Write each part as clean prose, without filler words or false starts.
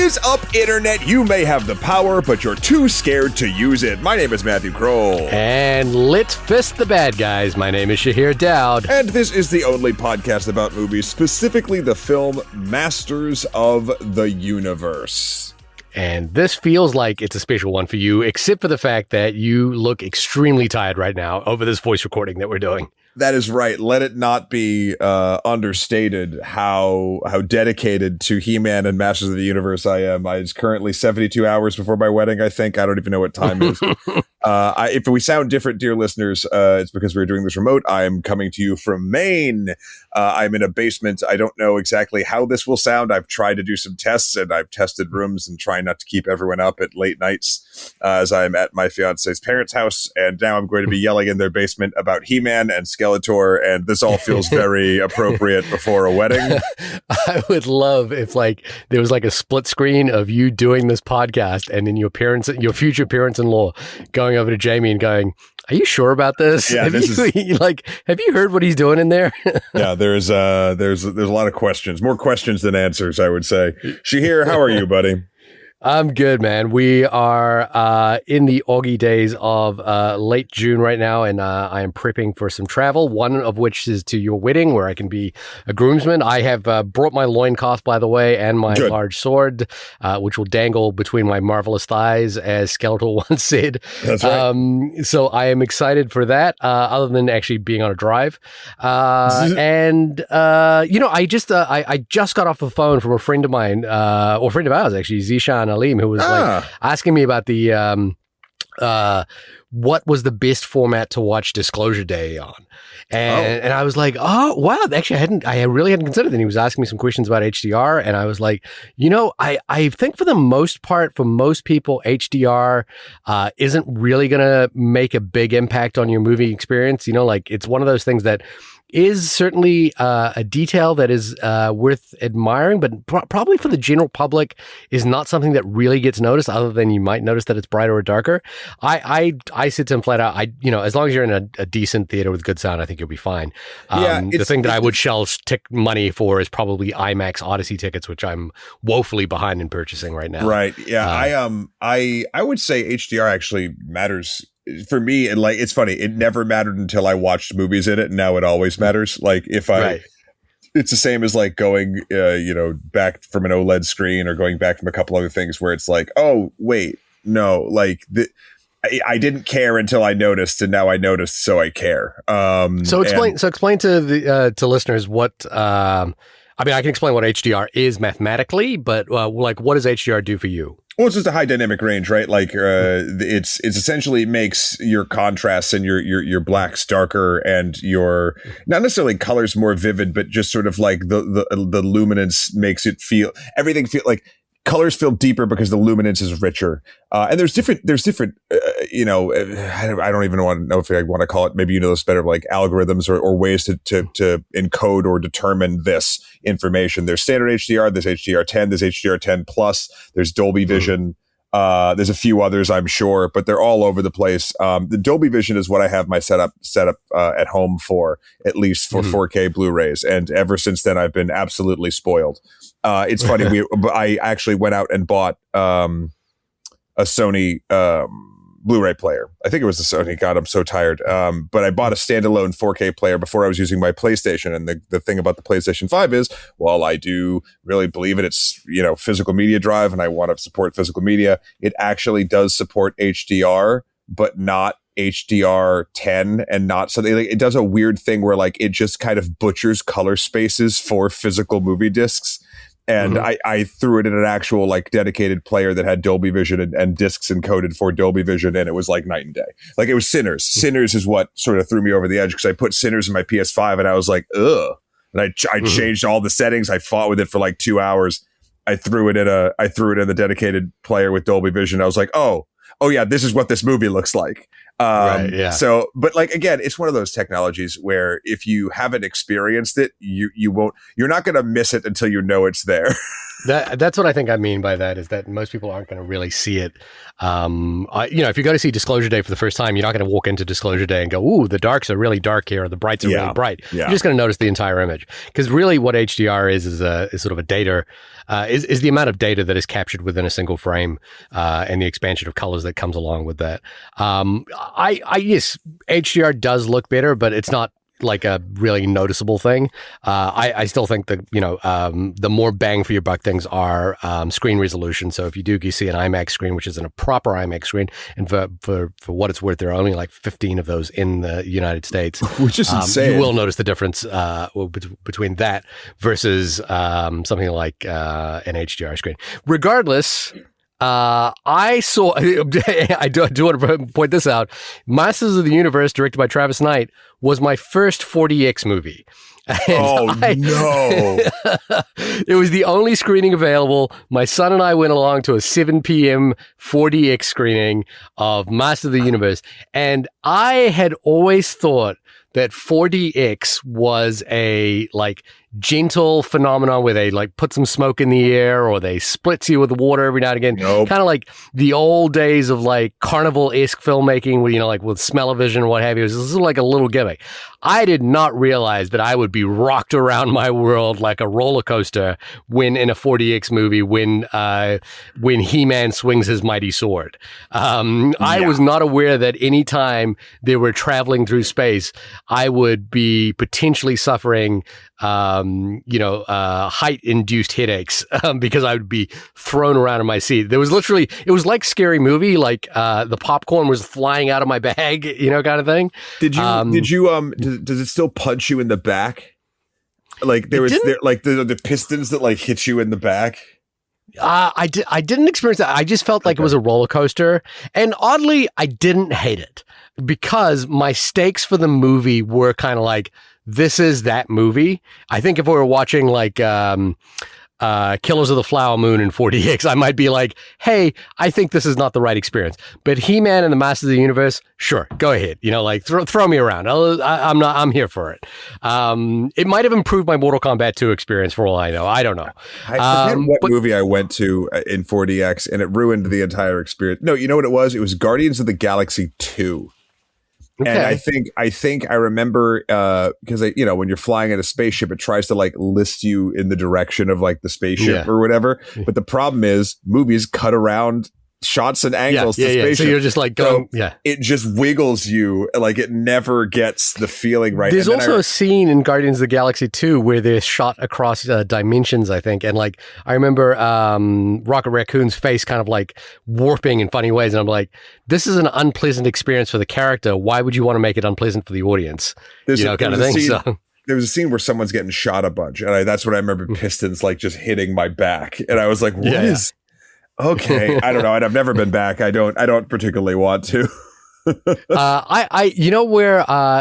is up, Internet? You may have the power, but you're too scared to use it. My name is Matthew Kroll. And let's fist the bad guys. My name is Shahir Dowd. And this is the only podcast about movies, specifically the film Masters of the Universe. And this feels like it's a special one for you, except for the fact that you look extremely tired right now over this voice recording that we're doing. That is right. Let it not be understated how dedicated to He-Man and Masters of the Universe I am. It's currently 72 hours before my wedding, I think. I don't even know what time it is. If we sound different, dear listeners, it's because we're doing this remote. I'm coming to you from Maine. I'm in a basement. I don't know exactly how this will sound. I've tried to do some tests, and I've tested rooms and trying not to keep everyone up at late nights as I'm at my fiance's parents' house. And now I'm going to be yelling in their basement about He-Man and Skeletor, and this all feels very appropriate before a wedding. I would love if there was a split screen of you doing this podcast and then your future parents-in-law going over to Jamie and going, "Are you sure about this? Yeah, have you heard what he's doing in there?" Yeah, there's a lot of questions, more questions than answers, I would say. Shahir, how are you, buddy? I'm good, man. We are in the Augie days of late June right now, and I am prepping for some travel, one of which is to your wedding, where I can be a groomsman. I have brought my loincloth, by the way, and my large sword, which will dangle between my marvelous thighs, as Skeletor once said. That's right. So I am excited for that, other than actually being on a drive. And I just got off the phone from a friend of mine, or a friend of ours, actually, Zishan Aleem, who was asking me about the what was the best format to watch Disclosure Day on, and I was like, oh wow, actually I really hadn't considered that. He was asking me some questions about HDR, and I was like, I think for the most part, for most people, HDR isn't really gonna make a big impact on your movie experience. It's one of those things that is certainly a detail that is worth admiring, but probably for the general public is not something that really gets noticed, other than you might notice that it's brighter or darker. I said to him flat out, as long as you're in a decent theater with good sound, I think you'll be fine. The thing that I would shell money for is probably IMAX Odyssey tickets, which I'm woefully behind in purchasing right now. Right. Yeah. I would say HDR actually matters. For me, and it's funny, it never mattered until I watched movies in it, and now it always matters. It's the same as going, back from an OLED screen or going back from a couple other things where it's oh, wait, no, I didn't care until I noticed, and now I noticed, so I care. So explain to the to listeners what. I can explain what HDR is mathematically, but what does HDR do for you? Well, it's just a high dynamic range, right? It's essentially makes your contrasts and your blacks darker and your not necessarily colors more vivid, but just sort of the luminance makes it everything feel like colors feel deeper because the luminance is richer. And there's different, I don't even know if I want to call it, maybe this better, algorithms or ways to encode or determine this information. There's standard HDR, there's HDR10, there's HDR10 plus, there's Dolby Vision. There's a few others, I'm sure, but they're all over the place. The Dolby Vision is what I have my setup at home for, at least for 4K Blu-rays. And ever since then, I've been absolutely spoiled. It's funny. I actually went out and bought a Sony Blu-ray player. I think it was the Sony. God, I'm so tired. But I bought a standalone 4K player before I was using my PlayStation. And the thing about the PlayStation 5 is, while I do really believe in its physical media drive, and I want to support physical media, it actually does support HDR, but not HDR10, and not something it does a weird thing where it just kind of butchers color spaces for physical movie discs. And I threw it in an actual dedicated player that had Dolby Vision and discs encoded for Dolby Vision, and it was night and day. It was Sinners. Sinners is what sort of threw me over the edge, because I put Sinners in my PS5 and I was like, ugh. And I changed all the settings. I fought with it for 2 hours. I threw it in the dedicated player with Dolby Vision. I was like, oh yeah, this is what this movie looks like. Right, yeah. So, but again, it's one of those technologies where if you haven't experienced it, you're not going to miss it until you know it's there. That's what I think I mean by that, is that most people aren't going to really see it. If you go to see Disclosure Day for the first time, you're not going to walk into Disclosure Day and go, "Ooh, the darks are really dark here, or the brights are really bright." Yeah. You're just going to notice the entire image, because really, what HDR is sort of a data, is the amount of data that is captured within a single frame, and the expansion of colors that comes along with that. Yes, HDR does look better, but it's not like a really noticeable thing. I still think that, the more bang for your buck things are screen resolution. So if you do see an IMAX screen, which isn't a proper IMAX screen, and for what it's worth, there are only like 15 of those in the United States, which is insane. You will notice the difference between that versus something like an HDR screen. Regardless, I saw, I do want to point this out. Masters of the Universe, directed by Travis Knight, was my first 4DX movie. No. It was the only screening available. My son and I went along to a 7 p.m. 4DX screening of Masters of the Universe. And I had always thought that 4DX was a gentle phenomenon where they put some smoke in the air, or they split you with the water every now and again. Nope. Kind of like the old days of carnival-esque filmmaking with, with smell-o-vision or what have you. This is like a little gimmick. I did not realize that I would be rocked around my world like a roller coaster in a 4DX movie when He-Man swings his mighty sword. I was not aware that any time they were traveling through space, I would be potentially suffering height-induced headaches because I would be thrown around in my seat. It was like Scary Movie, the popcorn was flying out of my bag, kind of thing. Does it still punch you in the back? The pistons that hit you in the back? I didn't experience that. I just felt like it was a roller coaster. And oddly, I didn't hate it, because my stakes for the movie were kind of this is that movie. I think if we were watching Killers of the Flower Moon in 4DX, I might be like, hey, I think this is not the right experience. But He-Man and the Masters of the Universe, sure, go ahead. Throw me around. I'm here for it. It might have improved my Mortal Kombat 2 experience for all I know. I don't know. I forget what movie I went to in 4DX, and it ruined the entire experience. No, you know what it was? It was Guardians of the Galaxy 2. Okay. And I think I remember because when you're flying in a spaceship, it tries to list you in the direction of the spaceship or whatever. But the problem is movies cut around shots and angles to spaceship. So you're just going, it just wiggles you, it never gets the feeling right. There's also a scene in Guardians of the Galaxy 2 where they're shot across dimensions, I think. And I remember Rocket Raccoon's face kind of warping in funny ways. And I'm like, this is an unpleasant experience for the character. Why would you want to make it unpleasant for the audience? Kind of thing. There was a scene where someone's getting shot a bunch. And that's what I remember, pistons just hitting my back. And I was like, what is... Okay, I don't know. I've never been back. I don't particularly want to. Where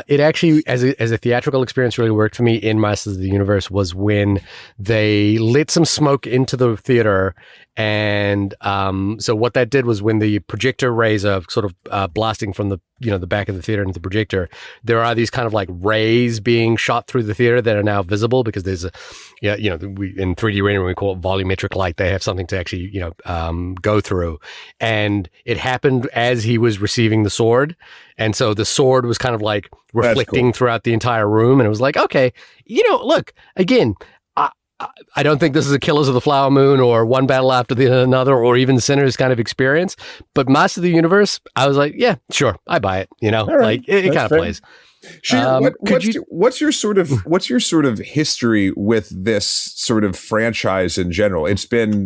it actually, as a theatrical experience, really worked for me in Masters of the Universe was when they lit some smoke into the theater. And so what that did was, when the projector rays are sort of blasting from the back of the theater into the projector, there are these kind of rays being shot through the theater that are now visible, because there's in 3D rendering we call it volumetric light. They have something to actually go through, and it happened as he was receiving the sword, and so the sword was kind of reflecting throughout the entire room, and it was okay, look again. I don't think this is a Killers of the Flower Moon or One Battle After Another or even Sinners kind of experience, but Master of the Universe, I was like, yeah, sure, I buy it. Right. It kind of plays. Sure. What's your sort of history with this sort of franchise in general? It's been,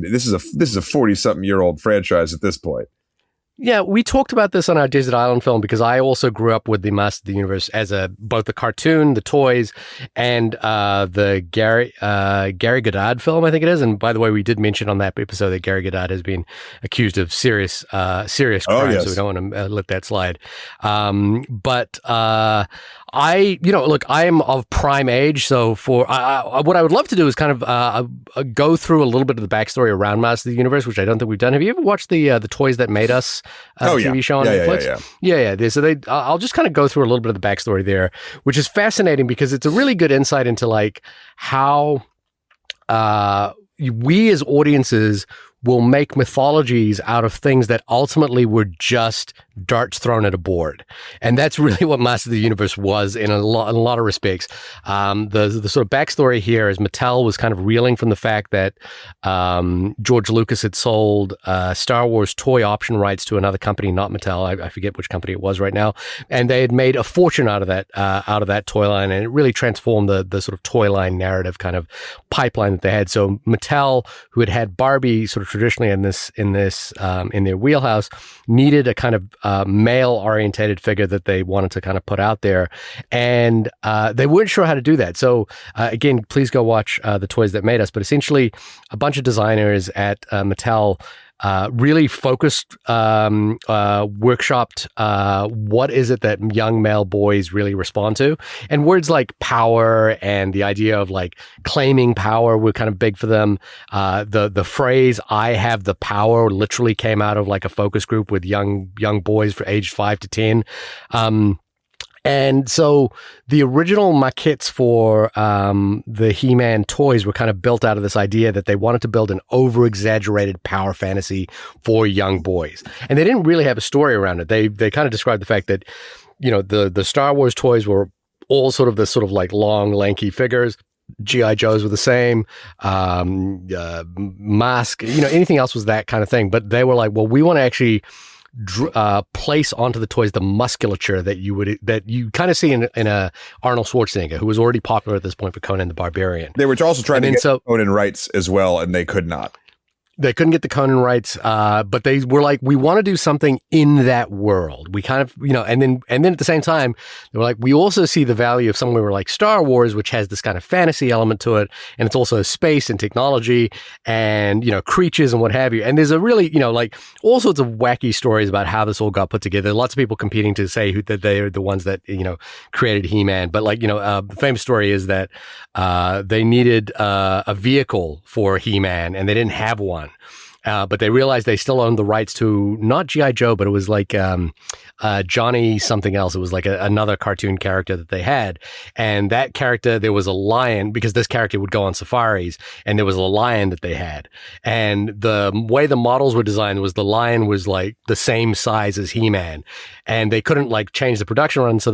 this is a 40-something-year-old franchise at this point. Yeah, we talked about this on our Desert Island film, because I also grew up with the Master of the Universe as both the cartoon, the toys, and the Gary Goddard film, I think it is. And by the way, we did mention on that episode that Gary Goddard has been accused of serious crimes, so we don't want to let that slide. But I am of prime age, so what I would love to do is kind of go through a little bit of the backstory around Master of the Universe, which I don't think we've done. Have you ever watched the Toys That Made Us TV show on Netflix? Yeah. So I'll just kind of go through a little bit of the backstory there, which is fascinating because it's a really good insight into how we as audiences will make mythologies out of things that ultimately were just darts thrown at a board. And that's really what Master of the Universe was in a lot of respects. The sort of backstory here is Mattel was kind of reeling from the fact that George Lucas had sold Star Wars toy option rights to another company, not Mattel. I forget which company it was right now. And they had made a fortune out of that toy line, and it really transformed the sort of toy line narrative kind of pipeline that they had. So Mattel, who had Barbie sort of traditionally in their wheelhouse, needed a kind of male-orientated figure that they wanted to kind of put out there, and they weren't sure how to do that. So again, please go watch The Toys That Made Us. But essentially, a bunch of designers at Mattel really focused, workshopped what is it that young male boys really respond to, and words like power and the idea of like claiming power were kind of big for them. The phrase "I have the power" literally came out of like a focus group with young boys for aged 5 to 10. And so the original maquettes for the He-Man toys were kind of built out of this idea that they wanted to build an over-exaggerated power fantasy for young boys. And they didn't really have a story around it. They kind of described the fact that, the Star Wars toys were all sort of this sort of like long, lanky figures. G.I. Joes were the same, Mask, anything else was that kind of thing. But they were like, well, we want to actually place onto the toys the musculature that you kind of see in a Arnold Schwarzenegger, who was already popular at this point for Conan the Barbarian. They were also trying to get Conan rights as well, and they could not. They couldn't get the Conan rights, but they were like, we want to do something in that world. We kind of, and then at the same time, they were like, we also see the value of somewhere like Star Wars, which has this kind of fantasy element to it, and it's also space and technology and, creatures and what have you. And there's a really, like all sorts of wacky stories about how this all got put together. Lots of people competing to say that they are the ones that, created He-Man. But like, the famous story is that they needed a vehicle for He-Man, and they didn't have one. But they realized they still owned the rights to not G.I. Joe, but it was like Johnny something else. It was like another cartoon character that they had. And that character, there was a lion, because this character would go on safaris, and there was a lion that they had. And the way the models were designed was the lion was like the same size as He-Man. And they couldn't like change the production run. So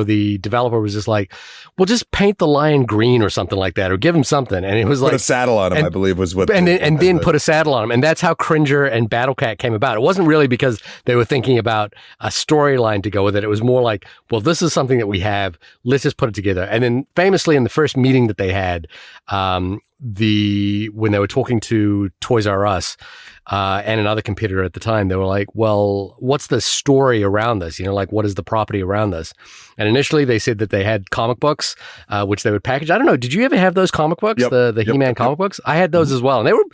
the developer was just like, well, just paint the lion green or something like that, or give him something. And it was like, put a saddle on him, I believe was what. And then put a saddle on him. And that's how Cringer and Battle Cat came about. It wasn't really because they were thinking about a storyline to go with it. It was more like, well, this is something that we have. Let's just put it together. And then famously in the first meeting that they had, when they were talking to Toys R Us, and another competitor at the time, they were like, well, what's the story around this? Like, what is the property around this? And initially they said that they had comic books, which they would package. I don't know. Did you ever have those comic books? Yep. The He-Man comic books? I had those as well. And they were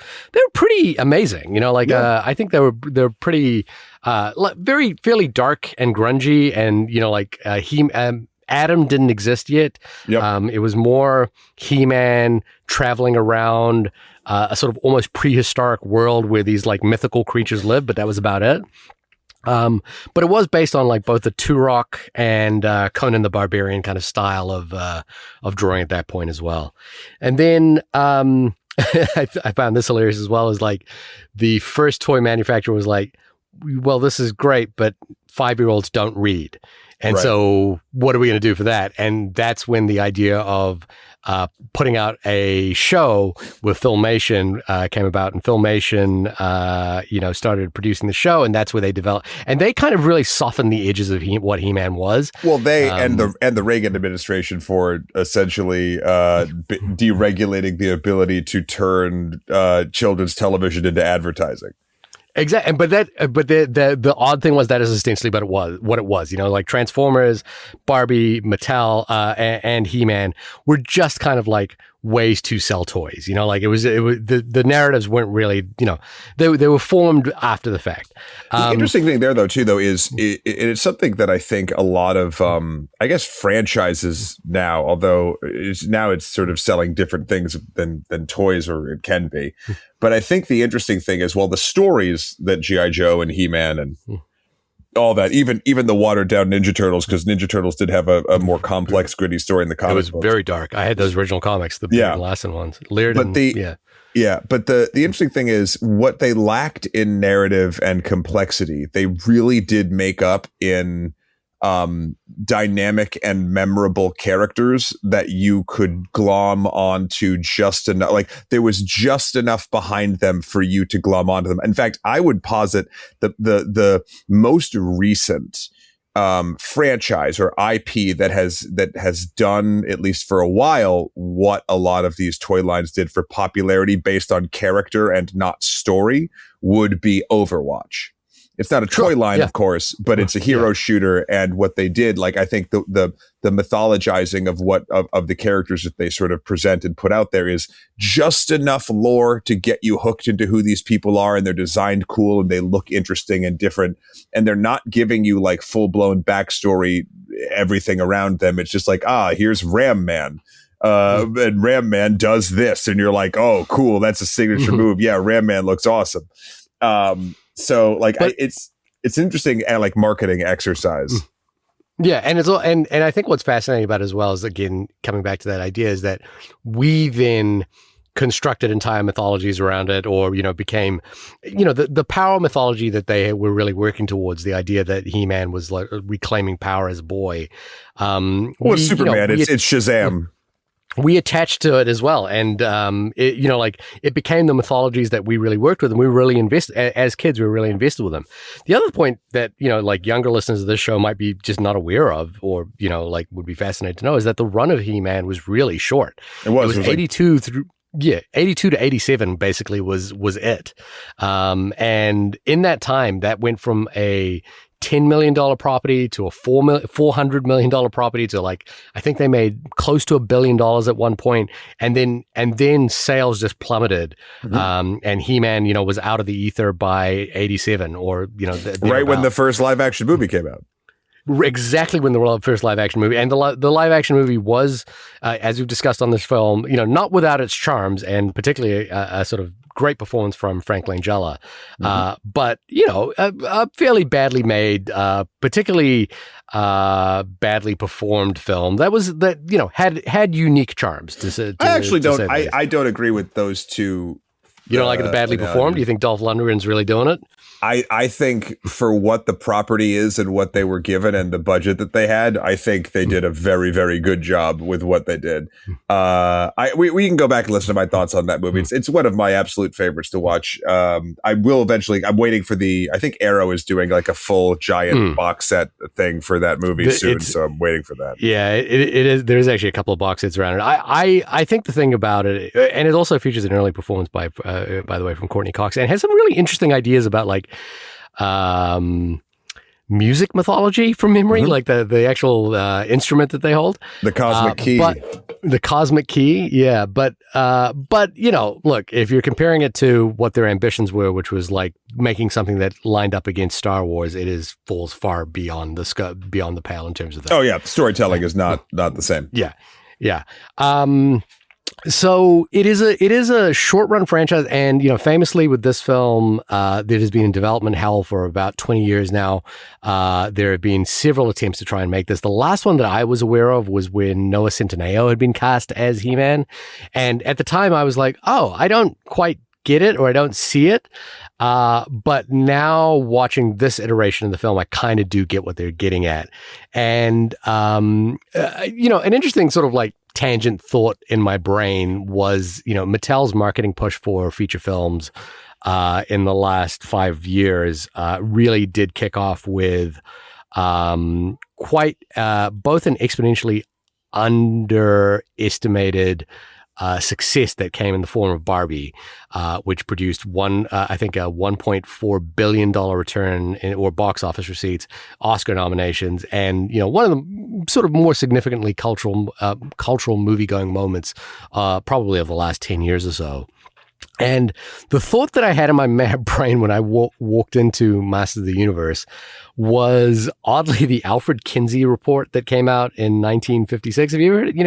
pretty amazing. I think they were pretty, fairly dark and grungy, and, Adam didn't exist yet. Yep. It was more He-Man traveling around a sort of almost prehistoric world where these like mythical creatures live, but that was about it. But it was based on like both the Turok and Conan the Barbarian kind of style of drawing at that point as well. And then I found this hilarious as well, is like the first toy manufacturer was like, well, this is great, but 5-year-olds don't read. And Right. So what are we going to do for that? And that's when the idea of putting out a show with Filmation came about, and Filmation, started producing the show, and that's where they developed, and they kind of really softened the edges of what He-Man was. Well, they and the Reagan administration for essentially deregulating the ability to turn children's television into advertising. Exactly, but the odd thing was that is essentially what it was. Like Transformers, Barbie, Mattel, and He-Man were just kind of like ways to sell toys. Like it was the narratives weren't really, they were formed after the fact. The interesting thing there, though, is it's something that I think a lot of, I guess, franchises now, although it's sort of selling different things than toys, or it can be. But I think the interesting thing is, well, the stories that G.I. Joe and He-Man and all that, even the watered down Ninja Turtles, because Ninja Turtles did have a more complex, gritty story in the comics. It was very dark. I had those original comics, the Larson ones. Laird, but Yeah, but the interesting thing is what they lacked in narrative and complexity, they really did make up in dynamic and memorable characters that you could glom onto just enough. Like there was just enough behind them for you to glom onto them. In fact, I would posit the most recent franchise or IP that has done, at least for a while, what a lot of these toy lines did for popularity based on character and not story would be Overwatch. It's not a toy line, of course, but it's a hero shooter. And what they did, like, I think the mythologizing of the characters that they sort of present and put out there is just enough lore to get you hooked into who these people are, and they're designed cool and they look interesting and different. And they're not giving you like full blown backstory, everything around them. It's just like, here's Ram Man. And Ram Man does this. And you're like, oh, cool. That's a signature move. Yeah. Ram Man looks awesome. So like it's interesting and like marketing exercise. Yeah, and it's all and I think what's fascinating about it as well is, again, coming back to that idea, is that we then constructed entire mythologies around it, or became the power mythology that they were really working towards, the idea that He-Man was like reclaiming power as a boy. Superman, it's Shazam. We attached to it as well, and it became the mythologies that we really worked with, and we really invested as kids. We were really invested with them. The other point that like younger listeners of this show might be just not aware of, or like would be fascinated to know, is that the run of He-Man was really short. It was 82 through. Yeah, 82 to 87 basically was it. And in that time, that went from a $10 million property to a $400 million property to, like, I think they made close to $1 billion at one point, and then sales just plummeted. And He-Man, was out of the ether by 87, or right when the first live action movie came out. Exactly when the first live action movie, and the live action movie was, as we've discussed on this film, not without its charms, and particularly a sort of great performance from Frank Langella, but a fairly badly made, particularly badly performed film that had unique charms. I actually don't. I don't agree with those two. You don't like it badly performed? Do you think Dolph Lundgren's really doing it? I think for what the property is and what they were given and the budget that they had, I think they did a very, very good job with what they did. We can go back and listen to my thoughts on that movie. It's one of my absolute favorites to watch. I will eventually. I'm waiting for I think Arrow is doing like a full giant box set thing for that movie soon, so I'm waiting for that. Yeah, it is. There's actually a couple of box sets around it. I think the thing about it, and it also features an early performance by the way, from Courtney Cox, and has some really interesting ideas about like music mythology from memory, like the actual instrument that they hold, the cosmic key. The cosmic key, yeah. But look, if you're comparing it to what their ambitions were, which was like making something that lined up against Star Wars, it falls far beyond the pale in terms of that. Oh yeah, storytelling is not the same. Yeah. So it is a short run franchise, and famously with this film, that has been in development hell for about 20 years now. There have been several attempts to try and make this. The last one that I was aware of was when Noah Centineo had been cast as He-Man, and at the time I was like, oh, I don't quite get it, or I don't see it. But now watching this iteration of the film, I kind of do get what they're getting at, and an interesting sort of like tangent thought in my brain was, Mattel's marketing push for feature films in the last 5 years really did kick off with quite both an exponentially underestimated success that came in the form of Barbie, which produced I think a $1.4 billion return or box office receipts, Oscar nominations, and one of the sort of more significantly cultural movie-going moments, probably of the last 10 years or so. And the thought that I had in my mad brain when I walked into Masters of the Universe was oddly the Alfred Kinsey report that came out in 1956. Have you ever heard? Do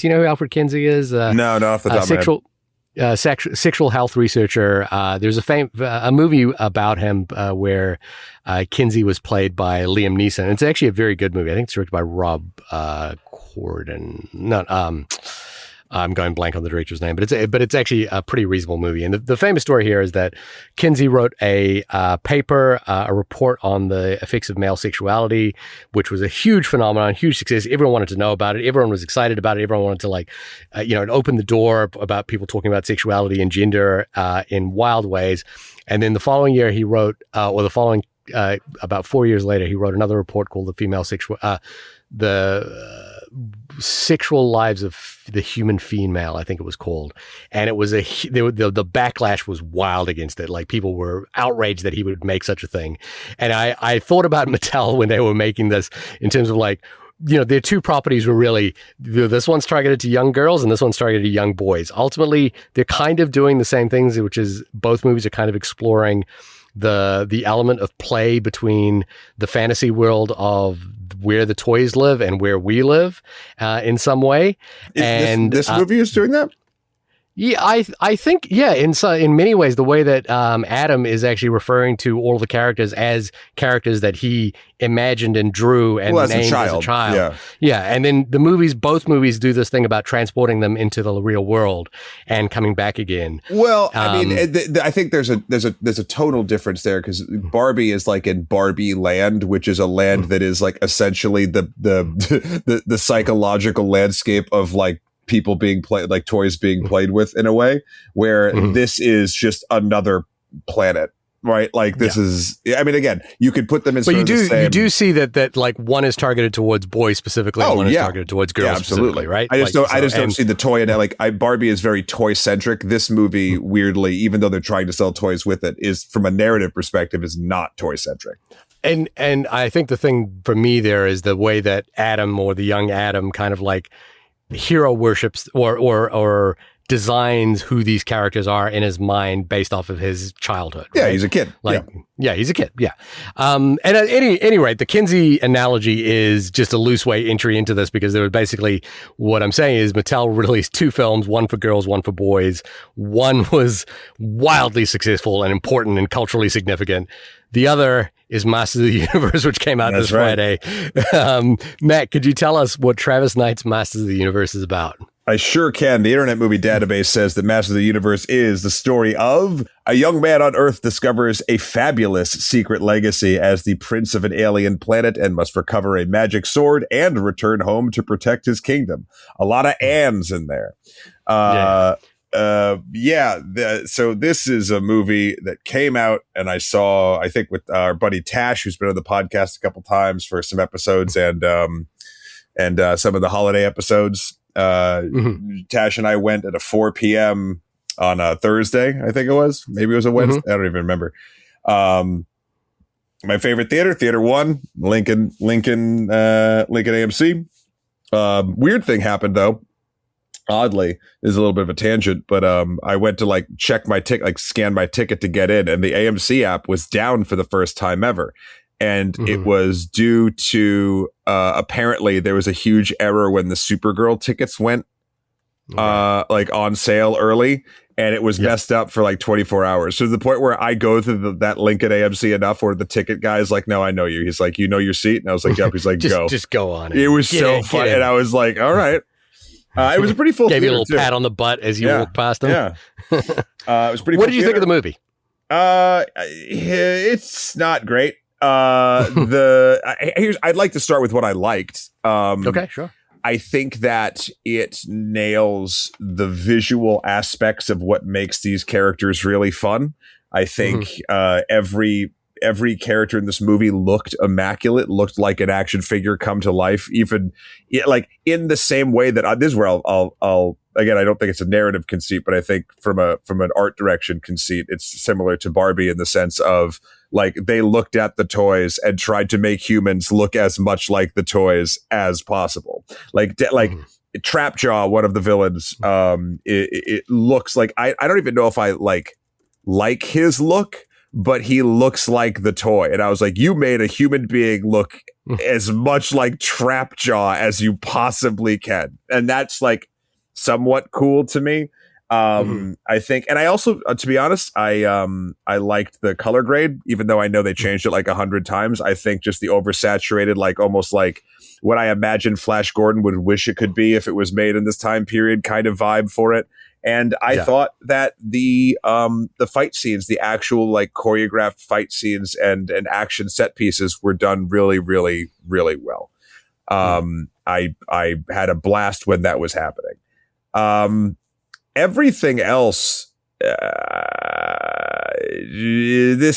you know who Alfred Kinsey is? No, not off the top of my head. Sexual health researcher. There's a movie about him where Kinsey was played by Liam Neeson. It's actually a very good movie. I think it's directed by Rob Corddon. I'm going blank on the director's name, but it's actually a pretty reasonable movie. And the famous story here is that Kinsey wrote a paper, a report on the effects of male sexuality, which was a huge phenomenon, huge success. Everyone wanted to know about it. Everyone was excited about it. Everyone wanted to it opened the door about people talking about sexuality and gender in wild ways. And then the following year, he wrote, about 4 years later, he wrote another report called the Sexual Lives of the Human Female, I think it was called. And it was the backlash was wild against it. Like, people were outraged that he would make such a thing. And I thought about Mattel when they were making this in terms of like, their two properties were really, this one's targeted to young girls and this one's targeted to young boys. Ultimately, they're kind of doing the same things, which is both movies are kind of exploring the element of play between the fantasy world of where the toys live and where we live in some way. This movie is doing that? Yeah, I think, yeah, in many ways, the way that Adam is actually referring to all the characters as characters that he imagined and drew and named as a child. Yeah, and then both movies do this thing about transporting them into the real world and coming back again. Well, I mean, I think there's a total difference there, because Barbie is like in Barbie Land, which is a land that is like essentially the psychological landscape of like people being played, like toys being played with, in a way where this is just another planet, right? Like this is, I mean, again, you could put them in, but you do see that like one is targeted towards boys specifically, and one is targeted towards girls specifically, right? I just don't see the toy, and Barbie is very toy centric. This movie, weirdly, even though they're trying to sell toys with it, is from a narrative perspective is not toy centric. And I think the thing for me there is the way that Adam, or the young Adam, kind of like hero worships or designs who these characters are in his mind based off of his childhood. Yeah, right? He's a kid. He's a kid. Yeah. And at any rate, the Kinsey analogy is just a loose way entry into this, because there was basically, what I'm saying is Mattel released two films, one for girls, one for boys. One was wildly successful and important and culturally significant. The other is Masters of the Universe, which came out this Friday. Matt, could you tell us what Travis Knight's Masters of the Universe is about? I sure can. The Internet Movie Database says that Masters of the Universe is the story of a young man on Earth discovers a fabulous secret legacy as the prince of an alien planet and must recover a magic sword and return home to protect his kingdom. A lot of ands in there. So this is a movie that came out, and I saw, I think, with our buddy Tash, who's been on the podcast a couple times for some episodes and some of the holiday episodes. Tash and I went at a 4 p.m. on a Thursday, I think it was. Maybe it was a Wednesday. I don't even remember. My favorite theater 1, Lincoln AMC. Weird thing happened though. Oddly, is a little bit of a tangent, but I went to like check my ticket, like scan my ticket to get in, and the AMC app was down for the first time ever. And it was due to apparently there was a huge error when the Supergirl tickets went like on sale early, and it was messed up for like 24 hours. So to the point where I go to that link at AMC enough where the ticket guy is like, "No, I know you." He's like, "You know your seat?" And I was like, "Yep." He's like, just go on. It was so fun, and I was like, "All right." It was a pretty full. Gave you a little pat on the butt as you walked past him. Yeah, it was pretty. What did you think of the movie? It's not great. I'd like to start with what I liked. Okay, sure. I think that it nails the visual aspects of what makes these characters really fun. I think every character in this movie looked immaculate, looked like an action figure come to life, even like in the same way that this is where I'll again, I don't think it's a narrative conceit, but I think from an art direction conceit, it's similar to Barbie in the sense of like they looked at the toys and tried to make humans look as much like the toys as possible. Trapjaw, one of the villains, it looks like I don't even know if I like his look, but he looks like the toy. And I was like, you made a human being look as much like Trapjaw as you possibly can. And that's like somewhat cool to me. I think, and I also, to be honest, I liked the color grade, even though I know they changed it like 100 times. I think just the oversaturated, like almost like what I imagine Flash Gordon would wish it could be if it was made in this time period kind of vibe for it. And I thought that the fight scenes, the actual like choreographed fight scenes and action set pieces were done really, really, really well. I had a blast when that was happening. Everything else, this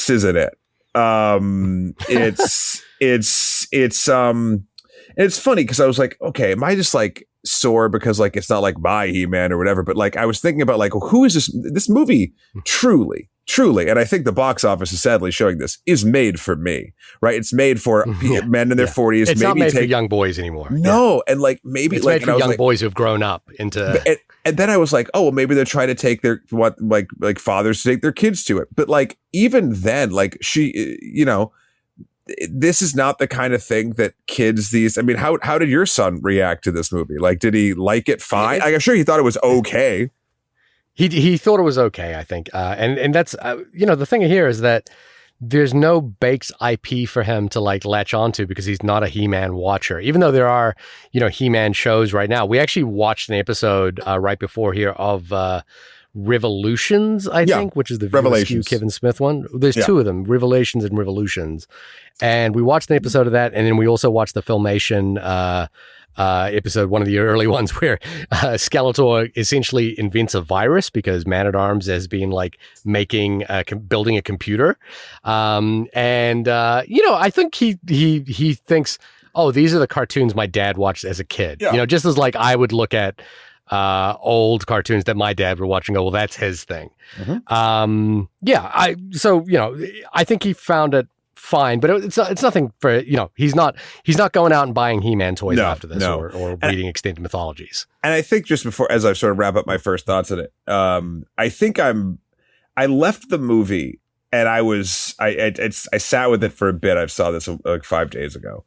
isn't it. It's funny because I was like, okay, am I just like sore because like it's not like my He-Man or whatever? But like I was thinking about like, well, who is this movie truly, and I think the box office is sadly showing this, is made for me, right? It's made for men in their 40s. It's not made for young boys anymore. No, and like maybe it's like made for young boys who've grown up into. And then I was like, oh, well, maybe they're trying to take their like fathers to take their kids to it. But like even then, like she, this is not the kind of thing that kids I mean, how did your son react to this movie? Like, did he like it fine? I'm sure he thought it was okay. He thought it was okay, I think. And that's, the thing here is that there's no Bakes IP for him to like latch onto because he's not a He-Man watcher. Even though there are, He-Man shows right now. We actually watched an episode right before here of Revolutions, I think, which is the Revelations Kevin Smith one. There's two of them, Revelations and Revolutions. And we watched an episode of that, and then we also watched the Filmation episode, one of the early ones where Skeletor essentially invents a virus because Man-at-Arms has been like building a computer. I think he thinks, oh, these are the cartoons my dad watched as a kid. Just as like I would look at old cartoons that my dad were watching, go, well, that's his thing. I think he found it fine, but it's nothing for, he's not going out and buying He-Man toys after this or reading extended mythologies. And I think just before, as I sort of wrap up my first thoughts on it, I think I left the movie and I sat with it for a bit. I saw this like 5 days ago,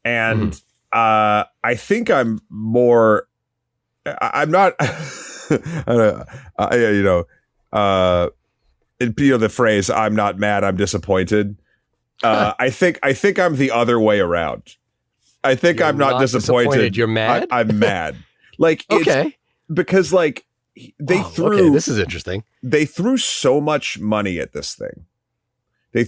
and I think I'm not, the phrase, I'm not mad, I'm disappointed. I think I'm the other way around. I think you're I'm not disappointed. You're mad? I'm mad. Like, okay. Because like this is interesting. They threw so much money at this thing. They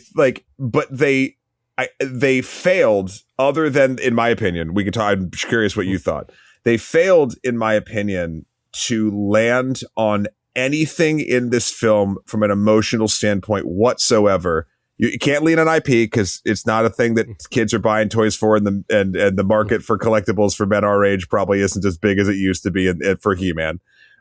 failed, other than, in my opinion, we could talk, I'm curious what you thought. They failed, in my opinion, to land on anything in this film from an emotional standpoint whatsoever. You can't lean on IP because it's not a thing that kids are buying toys for, and the market for collectibles for men our age probably isn't as big as it used to be for He-Man.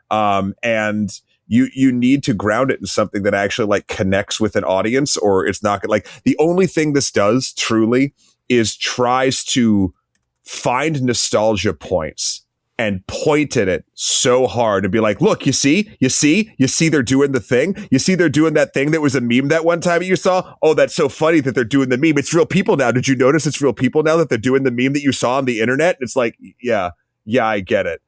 And you need to ground it in something that actually like connects with an audience, or it's not like the only thing this does truly is tries to find nostalgia points and point at it so hard and be like, look, you see, they're doing the thing. You see, they're doing that thing that was a meme that one time you saw. Oh, that's so funny that they're doing the meme. It's real people now. Did you notice it's real people now that they're doing the meme that you saw on the internet? It's like, yeah, I get it.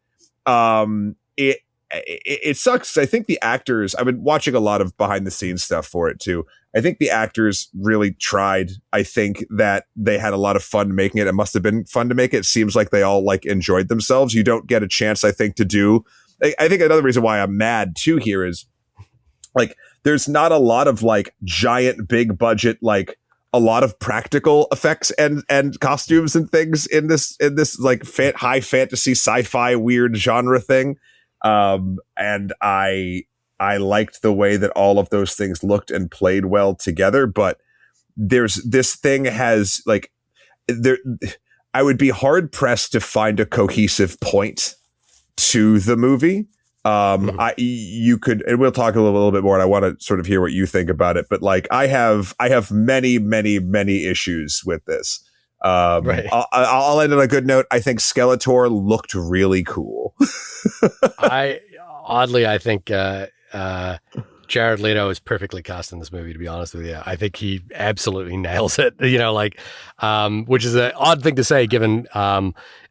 It sucks. I think the actors, I've been watching a lot of behind the scenes stuff for it too. I think the actors really tried. I think that they had a lot of fun making it. It must have been fun to make it. It seems like they all like enjoyed themselves. You don't get a chance, I think, to do. I think another reason why I'm mad too here is like, there's not a lot of like giant, big budget, like a lot of practical effects and costumes and things in this like high fantasy, sci-fi, weird genre thing. And I liked the way that all of those things looked and played well together, but this thing has like I would be hard pressed to find a cohesive point to the movie. You could, and we'll talk a little bit more, and I want to sort of hear what you think about it, but like I have many, many, many issues with this. Right. I'll end on a good note. I think Skeletor looked really cool. I think Jared Leto is perfectly cast in this movie, to be honest with you. I think he absolutely nails it, which is an odd thing to say given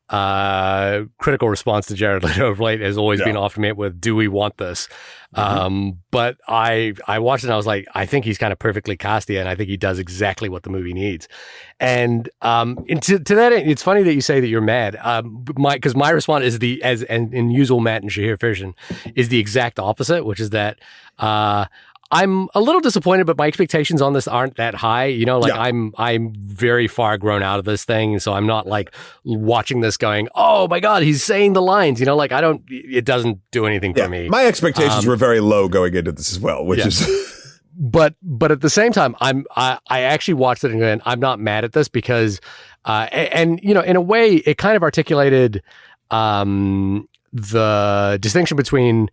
critical response to Jared Leto of late has always been often met with, do we want this? But I watched it and I was like, I think he's kind of perfectly cast here, and I think he does exactly what the movie needs. And to that end, it's funny that you say that you're mad. Because my response is as in usual Matt and Shahir version, is the exact opposite, which is that I'm a little disappointed, but my expectations on this aren't that high. I'm very far grown out of this thing, so I'm not like watching this going, oh my God, he's saying the lines. It doesn't do anything for me. My expectations were very low going into this as well, which is. But at the same time, I actually watched it and I'm not mad at this because, in a way, it kind of articulated the distinction between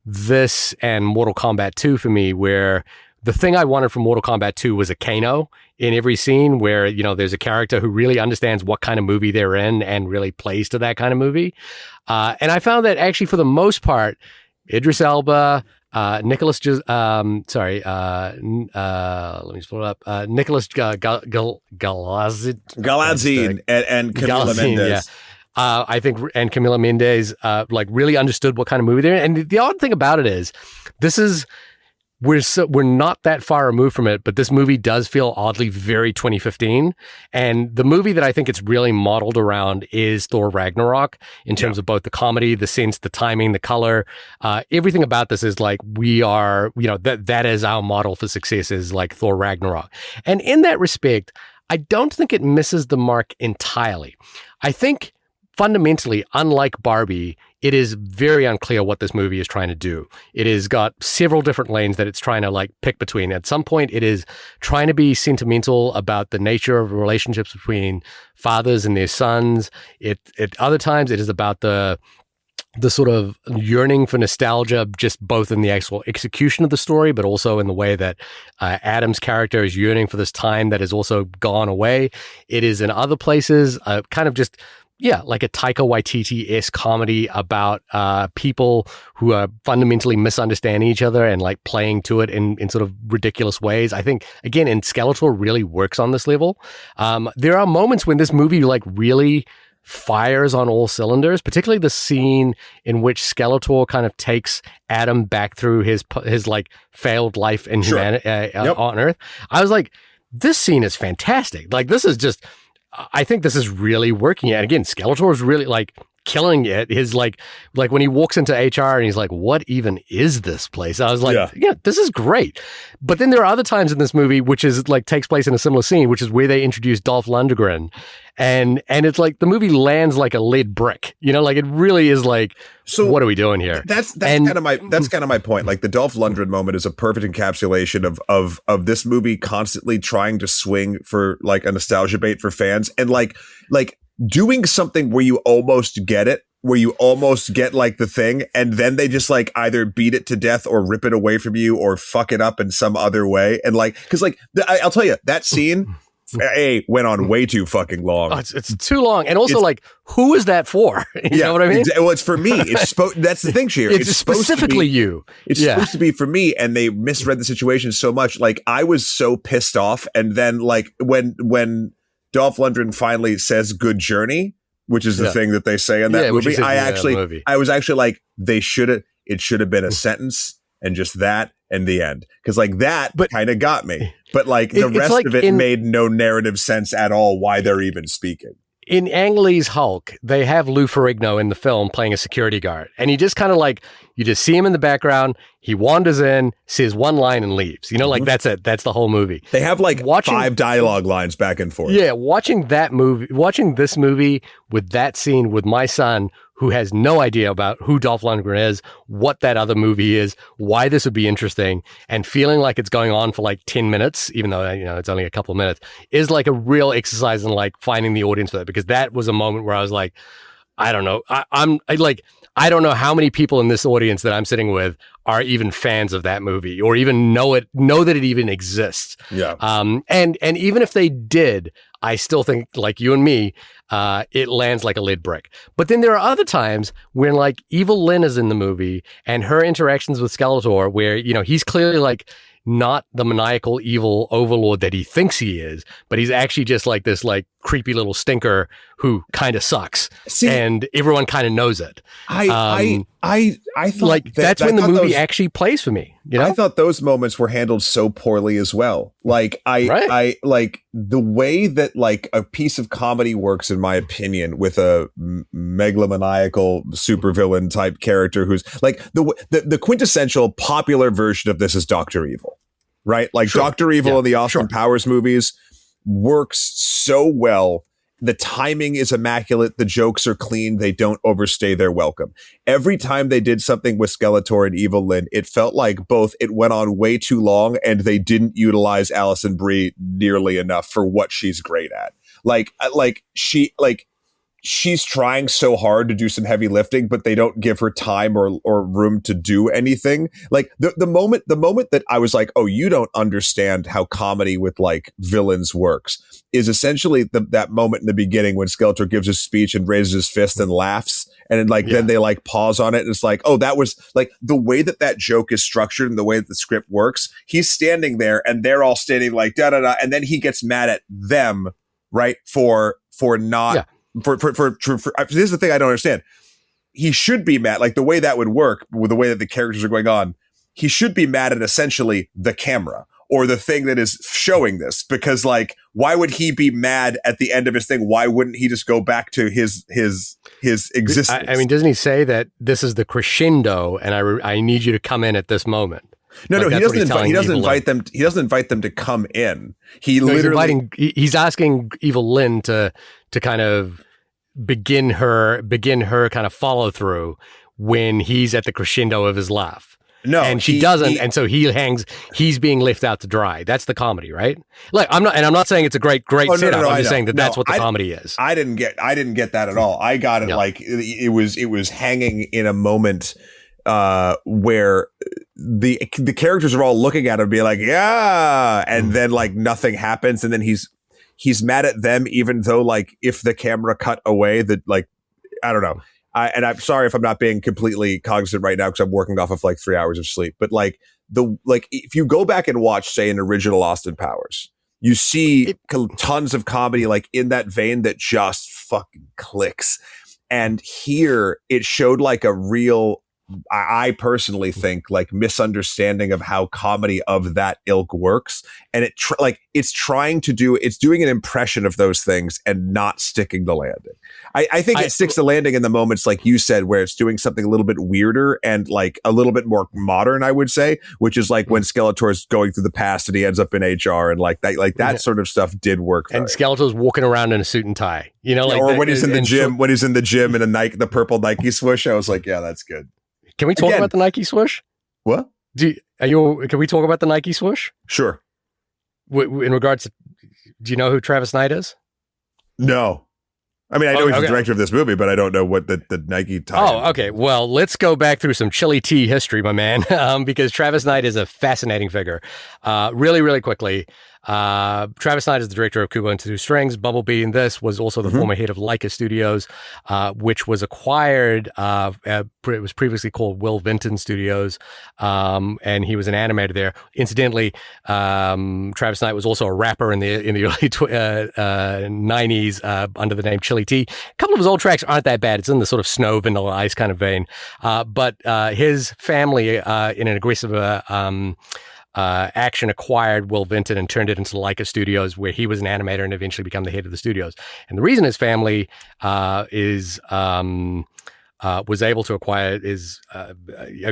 this and Mortal Kombat 2 for me, where the thing I wanted from Mortal Kombat 2 was a Kano in every scene where, there's a character who really understands what kind of movie they're in and really plays to that kind of movie. And I found that actually for the most part, Idris Elba, Nicholas, let me just pull it up. Nicholas Galazzine and Camila Mendes. Yeah. I think, and Camila Mendes, really understood what kind of movie they're in. And the odd thing about it is, we're not that far removed from it, but this movie does feel oddly very 2015. And the movie that I think it's really modeled around is Thor Ragnarok in terms of both the comedy, the sense, the timing, the color. Everything about this is like, we are, that is our model for success, is like Thor Ragnarok. And in that respect, I don't think it misses the mark entirely. I think fundamentally, unlike Barbie, it is very unclear what this movie is trying to do. It has got several different lanes that it's trying to pick between. At some point, it is trying to be sentimental about the nature of relationships between fathers and their sons. At other times, it is about the sort of yearning for nostalgia, just both in the actual execution of the story, but also in the way that Adam's character is yearning for this time that has also gone away. It is in other places kind of just like a Taika Waititi-esque comedy about people who are fundamentally misunderstanding each other and playing to it in sort of ridiculous ways. I think, again, and Skeletor really works on this level. There are moments when this movie really fires on all cylinders, particularly the scene in which Skeletor kind of takes Adam back through his failed life in humanity on Earth. I was like, this scene is fantastic. This is just, I think this is really working. And again, Skeletor is really killing it. His when he walks into HR and he's like, what even is this place? I was like, yeah, this is great. But then there are other times in this movie, which is takes place in a similar scene, which is where they introduce Dolph Lundgren. And it's the movie lands like a lead brick, it really is so what are we doing here? That's kind of my point. The Dolph Lundgren moment is a perfect encapsulation of this movie constantly trying to swing for a nostalgia bait for fans and doing something where you almost get it, where you almost get the thing, and then they just either beat it to death or rip it away from you or fuck it up in some other way. And because I'll tell you, that scene went on way too fucking long. Oh, it's too long. And also who is that for? You know what I mean? Well, it's for me. It's that's the thing, Shahir. It's specifically you. It's supposed to be for me, and they misread the situation so much. I was so pissed off. And then when Dolph Lundgren finally says "Good Journey," which is the thing that they say in that movie, I was actually it should have been a sentence and just that and the end, because that kind of got me. But the rest of it made no narrative sense at all. Why they're even speaking. In Ang Lee's Hulk, they have Lou Ferrigno in the film playing a security guard, and he just kind of you just see him in the background. He wanders in, says one line, and leaves. That's it. That's the whole movie. They have 5 dialogue lines back and forth. Yeah, watching this movie with that scene with my son, who has no idea about who Dolph Lundgren is, what that other movie is, why this would be interesting, and feeling like it's going on for 10 minutes, even though it's only a couple of minutes, is a real exercise in finding the audience for that. Because that was a moment where I was like, I don't know. I don't know how many people in this audience that I'm sitting with are even fans of that movie or even know that it even exists. Yeah. And even if they did, I still think, like you and me, it lands like a lead brick. But then there are other times when Evil Lynn is in the movie and her interactions with Skeletor, where, he's clearly not the maniacal evil overlord that he thinks he is, but he's actually just this creepy little stinker who kind of sucks, See, and everyone kind of knows it. I thought Like that's when the movie actually plays for me. You know, I thought those moments were handled so poorly as well. Like I like the way that like a piece of comedy works, in my opinion, with a megalomaniacal supervillain type character who's like the quintessential popular version of this is Dr. Evil, right? Like Sure. Dr. Evil in the Austin sure. Powers movies works so well. The timing is immaculate. The jokes are clean. They don't overstay their welcome. Every time they did something with Skeletor and Evil Lyn, it felt like both it went on way too long and they didn't utilize Alison Brie nearly enough for what she's great at. She's trying so hard to do some heavy lifting, but they don't give her time or room to do anything. Like the moment that I was like, oh, you don't understand how comedy with like villains works is essentially that moment in the beginning when Skeletor gives his speech and raises his fist and laughs. And then they like pause on it. And it's like, oh, that was like the way that joke is structured and the way that the script works. He's standing there and they're all standing like da da da. And then he gets mad at them, right? For not. Yeah. For this is the thing I don't understand. He should be mad, like the way that would work with the way that the characters are going on. He should be mad at essentially the camera or the thing that is showing this, because like, why would he be mad at the end of his thing? Why wouldn't he just go back to his existence? I mean, doesn't he say that this is the crescendo, and I need you to come in at this moment? No, he doesn't invite them. He doesn't invite them to come in. He's asking Evil Lyn to kind of begin her kind of follow through when he's at the crescendo of his laugh. No, and she doesn't, and so he's being left out to dry. That's the comedy, right? Like I'm not saying it's a great setup. I'm just saying that's what the comedy is. I didn't get that at all. I got it like it was hanging in a moment where the characters are all looking at him and being like, yeah, and then like nothing happens, and then he's mad at them, even though like if the camera cut away, that like I don't know. And I'm sorry if I'm not being completely cognizant right now because I'm working off of like 3 hours of sleep. But like if you go back and watch, say, an original Austin Powers, you see tons of comedy like in that vein that just fucking clicks. And here it showed like a real, I personally think, like misunderstanding of how comedy of that ilk works. And it's doing an impression of those things and not sticking the landing. I think it sticks the landing in the moments, like you said, where it's doing something a little bit weirder and like a little bit more modern, I would say, which is like when Skeletor's going through the past and he ends up in HR and like that sort of stuff did work. And Skeletor's walking around in a suit and tie, you know, like or when he's in the gym in the purple Nike swoosh, I was like, yeah, that's good. Can we talk about the Nike swoosh? What? Can we talk about the Nike swoosh? Sure. In regards to, do you know who Travis Knight is? No. I mean, I know he's the director of this movie, but I don't know what the Nike tie. Oh, okay. Well, let's go back through some chili tea history, my man, because Travis Knight is a fascinating figure. Really, really quickly, Travis Knight is the director of Kubo and Two Strings. Bumblebee in this was also the former head of Leica Studios, which was acquired. It was previously called Will Vinton Studios, and he was an animator there. Incidentally, Travis Knight was also a rapper in the early 90s under the name Chili T. A couple of his old tracks aren't that bad. It's in the sort of Snow, Vanilla Ice kind of vein. But his family, in an aggressive action, acquired Will Vinton and turned it into Leica Studios, where he was an animator and eventually became the head of the studios. And the reason his family was able to acquire it is, I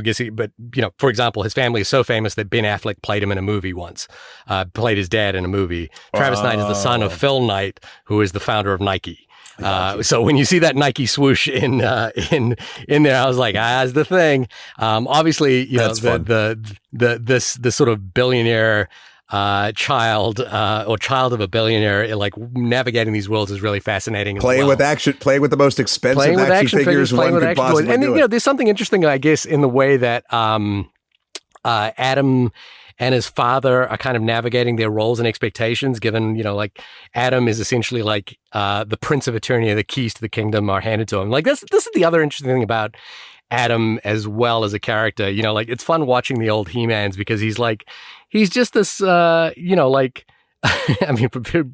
guess, for example, his family is so famous that Ben Affleck played him in a movie once, played his dad in a movie. Travis Knight is the son of Phil Knight, who is the founder of Nike. So when you see that Nike swoosh in there, I was like, that's the thing. Obviously, this sort of billionaire child of a billionaire, like navigating these worlds is really fascinating. Playing with the most expensive action figures one could possibly do. And there's something interesting, I guess, in the way that Adam and his father are kind of navigating their roles and expectations, given, like Adam is essentially like the Prince of Eternia, the keys to the kingdom are handed to him. Like this is the other interesting thing about Adam as well as a character. Like it's fun watching the old He-Mans because he's just this, I mean,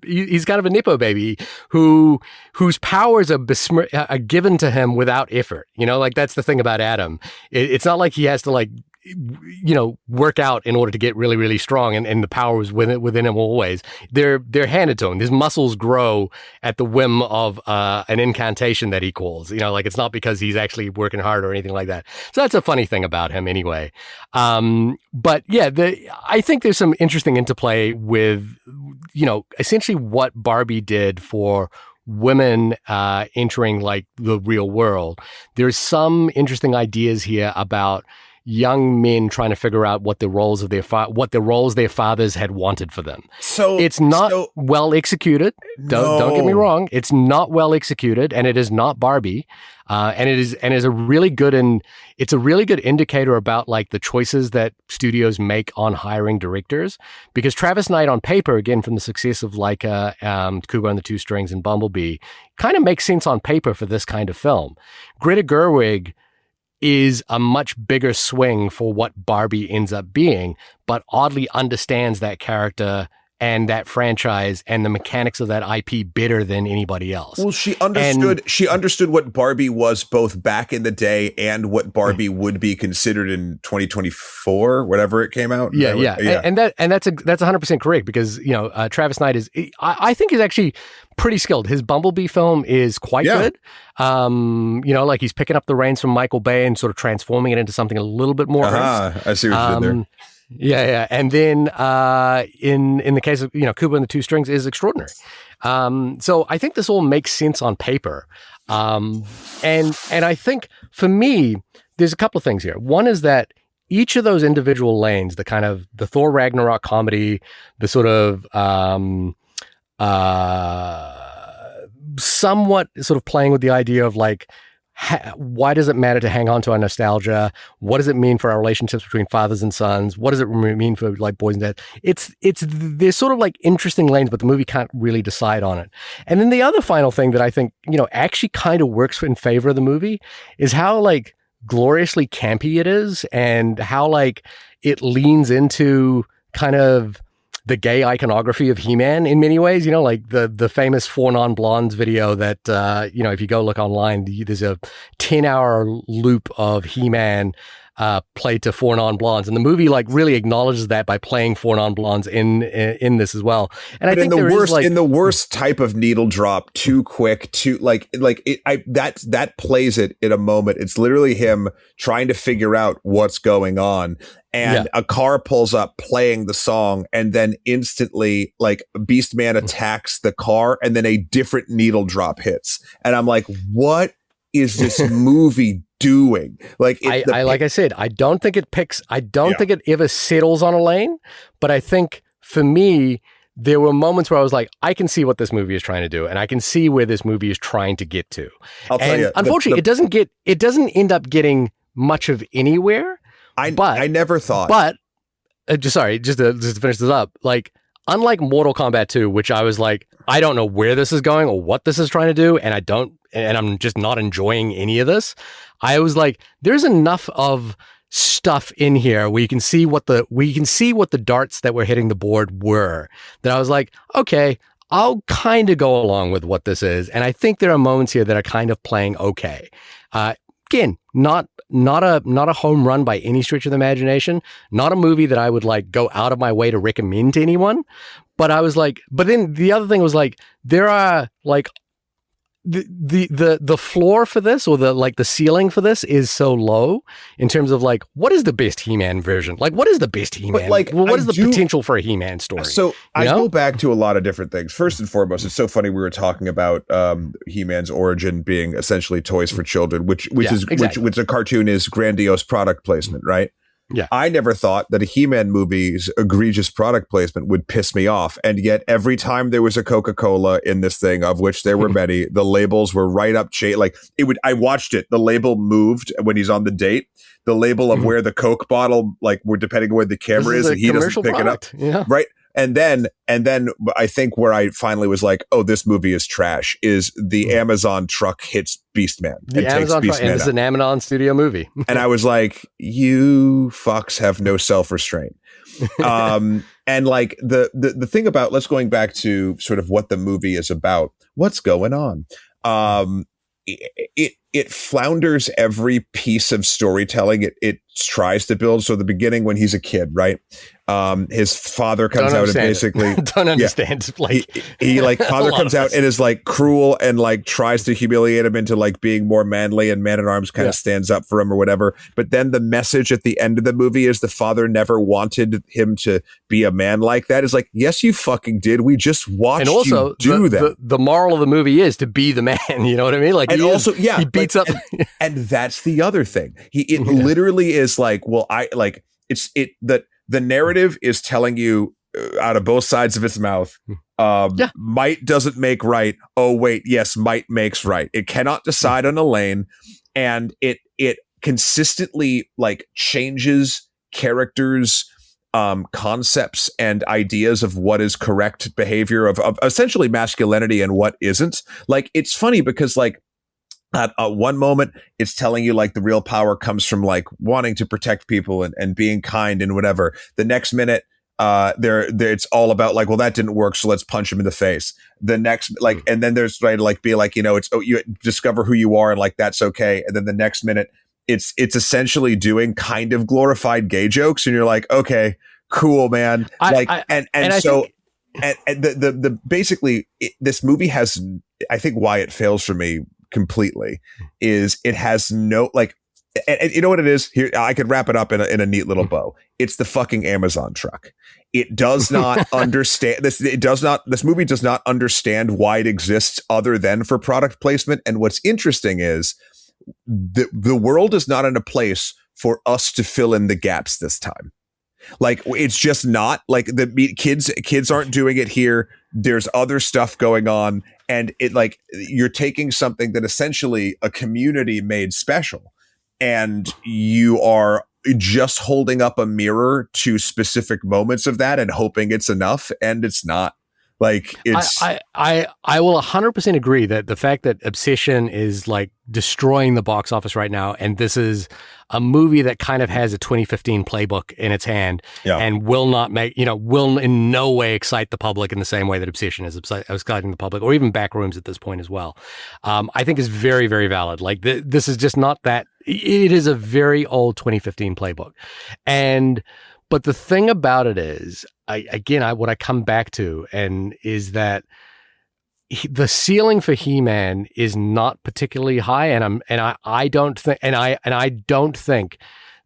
he's kind of a Nippo baby whose powers are given to him without effort. You know, like that's the thing about Adam. It's not like he has to like, you know, work out in order to get really, really strong, and the power is within him always. They're handed to him. His muscles grow at the whim of an incantation that he calls. You know, like it's not because he's actually working hard or anything like that. So that's a funny thing about him, anyway. But yeah, I think there's some interesting interplay with, you know, essentially what Barbie did for women entering like the real world. There's some interesting ideas here about young men trying to figure out what the roles of their fathers had wanted for them. So it's not well executed. Don't get me wrong. It's not well executed, and it is not Barbie. And it is a really good indicator about like the choices that studios make on hiring directors. Because Travis Knight on paper, again, from the success of like Kubo and the Two Strings and Bumblebee, kind of makes sense on paper for this kind of film. Greta Gerwig is a much bigger swing for what Barbie ends up being, but oddly understands that character and that franchise and the mechanics of that IP better than anybody else. Well, she understood what Barbie was both back in the day and what Barbie would be considered in 2024, whatever it came out. Yeah. And that's 100% correct, because, you know, Travis Knight I think is actually pretty skilled. His Bumblebee film is quite good. You know, like he's picking up the reins from Michael Bay and sort of transforming it into something a little bit more earnest. I see what you did there. Yeah. And then in the case of, you know, Kubo and the Two Strings is extraordinary. So I think this all makes sense on paper. And I think for me, there's a couple of things here. One is that each of those individual lanes, the kind of the Thor Ragnarok comedy, the sort of somewhat sort of playing with the idea of like, why does it matter to hang on to our nostalgia? What does it mean for our relationships between fathers and sons? What does it mean for like boys and dads? There's sort of like interesting lanes, but the movie can't really decide on it. And then the other final thing that I think, you know, actually kind of works in favor of the movie is how like gloriously campy it is, and how like it leans into kind of the gay iconography of He-Man in many ways, you know, like the famous Four Non-Blondes video that, you know, if you go look online, there's a 10-hour loop of He-Man played to Four Non-Blondes, and the movie like really acknowledges that by playing Four Non-Blondes in this as well. And I think in the worst type of needle drop, too quick, too that plays it in a moment. It's literally him trying to figure out what's going on. And a car pulls up playing the song, and then instantly like Beastman attacks the car, and then a different needle drop hits. And I'm like, what is this movie doing? Like, like I said, I don't think it ever settles on a lane, but I think for me, there were moments where I was like, I can see what this movie is trying to do, and I can see where this movie is trying to get to. I'll tell you, unfortunately, it doesn't end up getting much of anywhere. I never thought. But just to finish this up, like unlike Mortal Kombat 2, which I was like, I don't know where this is going or what this is trying to do, and I'm just not enjoying any of this. I was like, there's enough of stuff in here where you can see what the darts that were hitting the board were, that I was like, okay, I'll kind of go along with what this is. And I think there are moments here that are kind of playing okay. Again, not a home run by any stretch of the imagination. Not a movie that I would like go out of my way to recommend to anyone. But I was like, but then the other thing was like, there are like the floor for this, or the ceiling for this is so low in terms of like, what is the best He-Man version? Like, what is the best He-Man? Like, what is the potential for a He-Man story? So I go back to a lot of different things. First and foremost, it's so funny we were talking about He-Man's origin being essentially toys for children, which a cartoon is grandiose product placement, right? Yeah. I never thought that a He-Man movie's egregious product placement would piss me off. And yet every time there was a Coca-Cola in this thing, of which there were many, the labels were right up. I watched it. The label moved when he's on the date. The label of where the Coke bottle, like, we're depending on where the camera is, and he doesn't pick it up. Yeah. Right. And then I think where I finally was like, oh, this movie is trash, is the Amazon truck hits Beastman. The Amazon truck, and this is an Amazon studio movie. And I was like, you fucks have no self-restraint. And like the thing about, let's going back to sort of what the movie is about, what's going on. It flounders every piece of storytelling it tries to build. So the beginning, when he's a kid, right? His father comes out and basically don't understand. Yeah, like he like father comes out and is like cruel and like tries to humiliate him into like being more manly, and Man at Arms kind of stands up for him or whatever. But then the message at the end of the movie is the father never wanted him to be a man like that. Is like, yes, you fucking did. We just watched and also, you do that. The moral of the movie is to be the man. You know what I mean? Like, and also, he beats up. And that's the other thing. It literally is like, well, the narrative is telling you out of both sides of its mouth, might doesn't make right. Oh, wait, yes, might makes right. It cannot decide on a lane, and it consistently like changes characters' concepts and ideas of what is correct behavior of essentially masculinity and what isn't. Like, it's funny because like, at one moment, it's telling you like the real power comes from like wanting to protect people and being kind and whatever. The next minute, it's all about like, well, that didn't work, so let's punch him in the face. The next, like, and then there's trying to like be like, it's you discover who you are and like that's okay. And then the next minute, it's essentially doing kind of glorified gay jokes, and you're like, okay, cool, man. The basically this movie has, I think why it fails for me completely is it has no like, and you know what it is here, I could wrap it up in a neat little bow. It's the fucking Amazon truck. It does not understand this. This movie does not understand why it exists other than for product placement. And what's interesting is the world is not in a place for us to fill in the gaps this time. Like, it's just not like the kids aren't doing it here. There's other stuff going on, and it like you're taking something that essentially a community made special, and you are just holding up a mirror to specific moments of that and hoping it's enough, and it's not. Like, it's I will 100% agree that the fact that Obsession is like destroying the box office right now, and this is a movie that kind of has a 2015 playbook in its hand, and will not make, will in no way excite the public in the same way that Obsession is exciting the public, or even Backrooms at this point as well. I think is very, very valid. Like, this is just not that. It is a very old 2015 playbook, but the thing about it is, what I come back to, and is that the ceiling for He-Man is not particularly high, and I don't think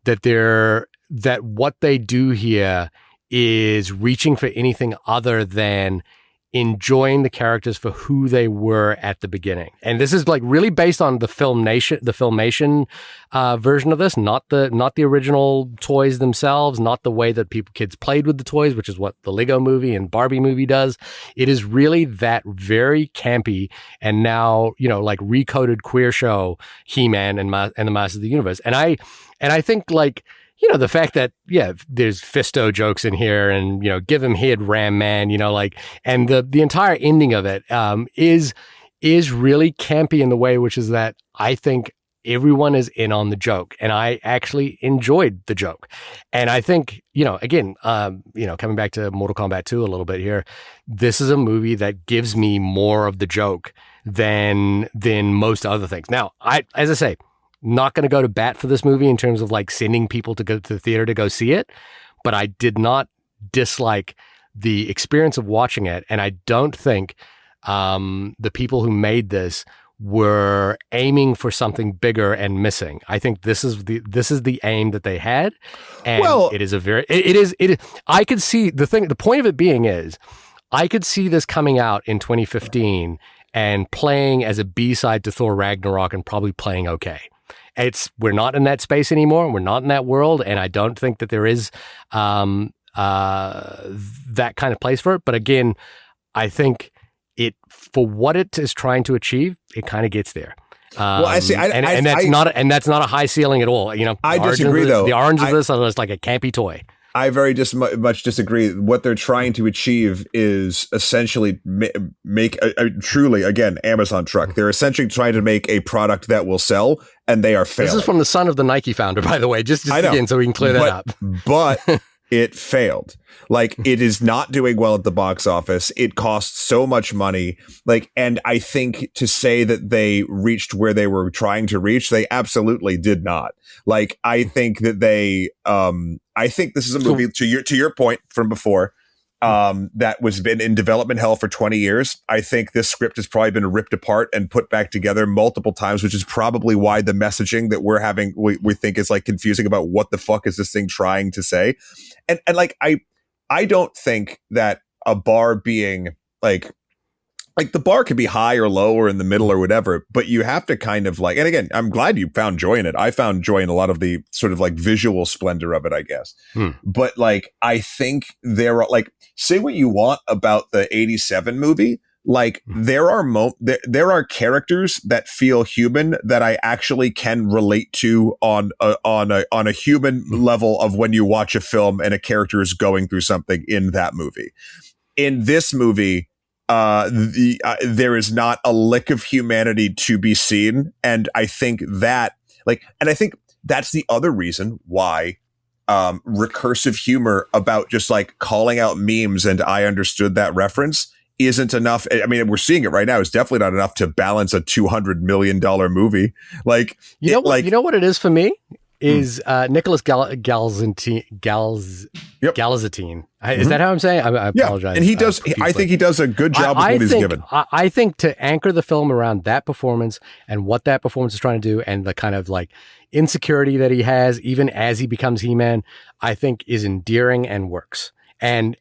that what they do here is reaching for anything other than enjoying the characters for who they were at the beginning. And this is like really based on the Filmation version of this, not the original toys themselves, not the way that kids played with the toys, which is what the Lego movie and Barbie movie does. It is really that very campy and now, like recoded queer show He-Man and the Masters of the Universe. And I think like, the fact that, there's Fisto jokes in here and, give him head Ram Man, and the entire ending of it is really campy in the way, which is that I think everyone is in on the joke, and I actually enjoyed the joke. And I think, again, coming back to Mortal Kombat 2 a little bit here, this is a movie that gives me more of the joke than most other things. Now, as I say, not going to go to bat for this movie in terms of like sending people to go to the theater to go see it, but I did not dislike the experience of watching it, and I don't think the people who made this were aiming for something bigger and missing. I think this is the aim that they had, and it is. I could see the point of it being is, I could see this coming out in 2015 and playing as a B-side to Thor Ragnarok and probably playing okay. We're not in that space anymore. We're not in that world, and I don't think that there is that kind of place for it. But again, I think for what it is trying to achieve, it kind of gets there. That's not a high ceiling at all. I disagree though. The origins of this are just like a campy toy. I very much disagree. What they're trying to achieve is essentially make a truly, again, Amazon truck. They're essentially trying to make a product that will sell, and they are failing. This is from the son of the Nike founder, by the way, just again, so we can clear that up. But it failed. Like, it is not doing well at the box office. It costs so much money. Like, and I think to say that they reached where they were trying to reach, they absolutely did not. Like, I think that I think this is a movie, to your point from before, that was been in development hell for 20 years. I think this script has probably been ripped apart and put back together multiple times, which is probably why the messaging that we're having, we think is like confusing about what the fuck is this thing trying to say. And like, I don't think that a bar being like the bar could be high or low or in the middle or whatever, but you have to kind of like, and again, I'm glad you found joy in it. I found joy in a lot of the sort of like visual splendor of it, I guess. But like, I think there are like, say what you want about the 87 movie. Like, there are characters that feel human that I actually can relate to on a human level of when you watch a film and a character is going through something in that movie. In this movie, there is not a lick of humanity to be seen, and I think that's the other reason why recursive humor about just like calling out memes and I understood that reference isn't enough. I mean, we're seeing it right now. It's definitely not enough to balance a $200 million movie. Like, you know what it is for me is Nicholas Galzatine. Is that how I'm saying? I apologize. And he does. I think he does a good job with what he's given. I think to anchor the film around that performance and what that performance is trying to do, and the kind of like insecurity that he has, even as he becomes He-Man, I think is endearing and works. And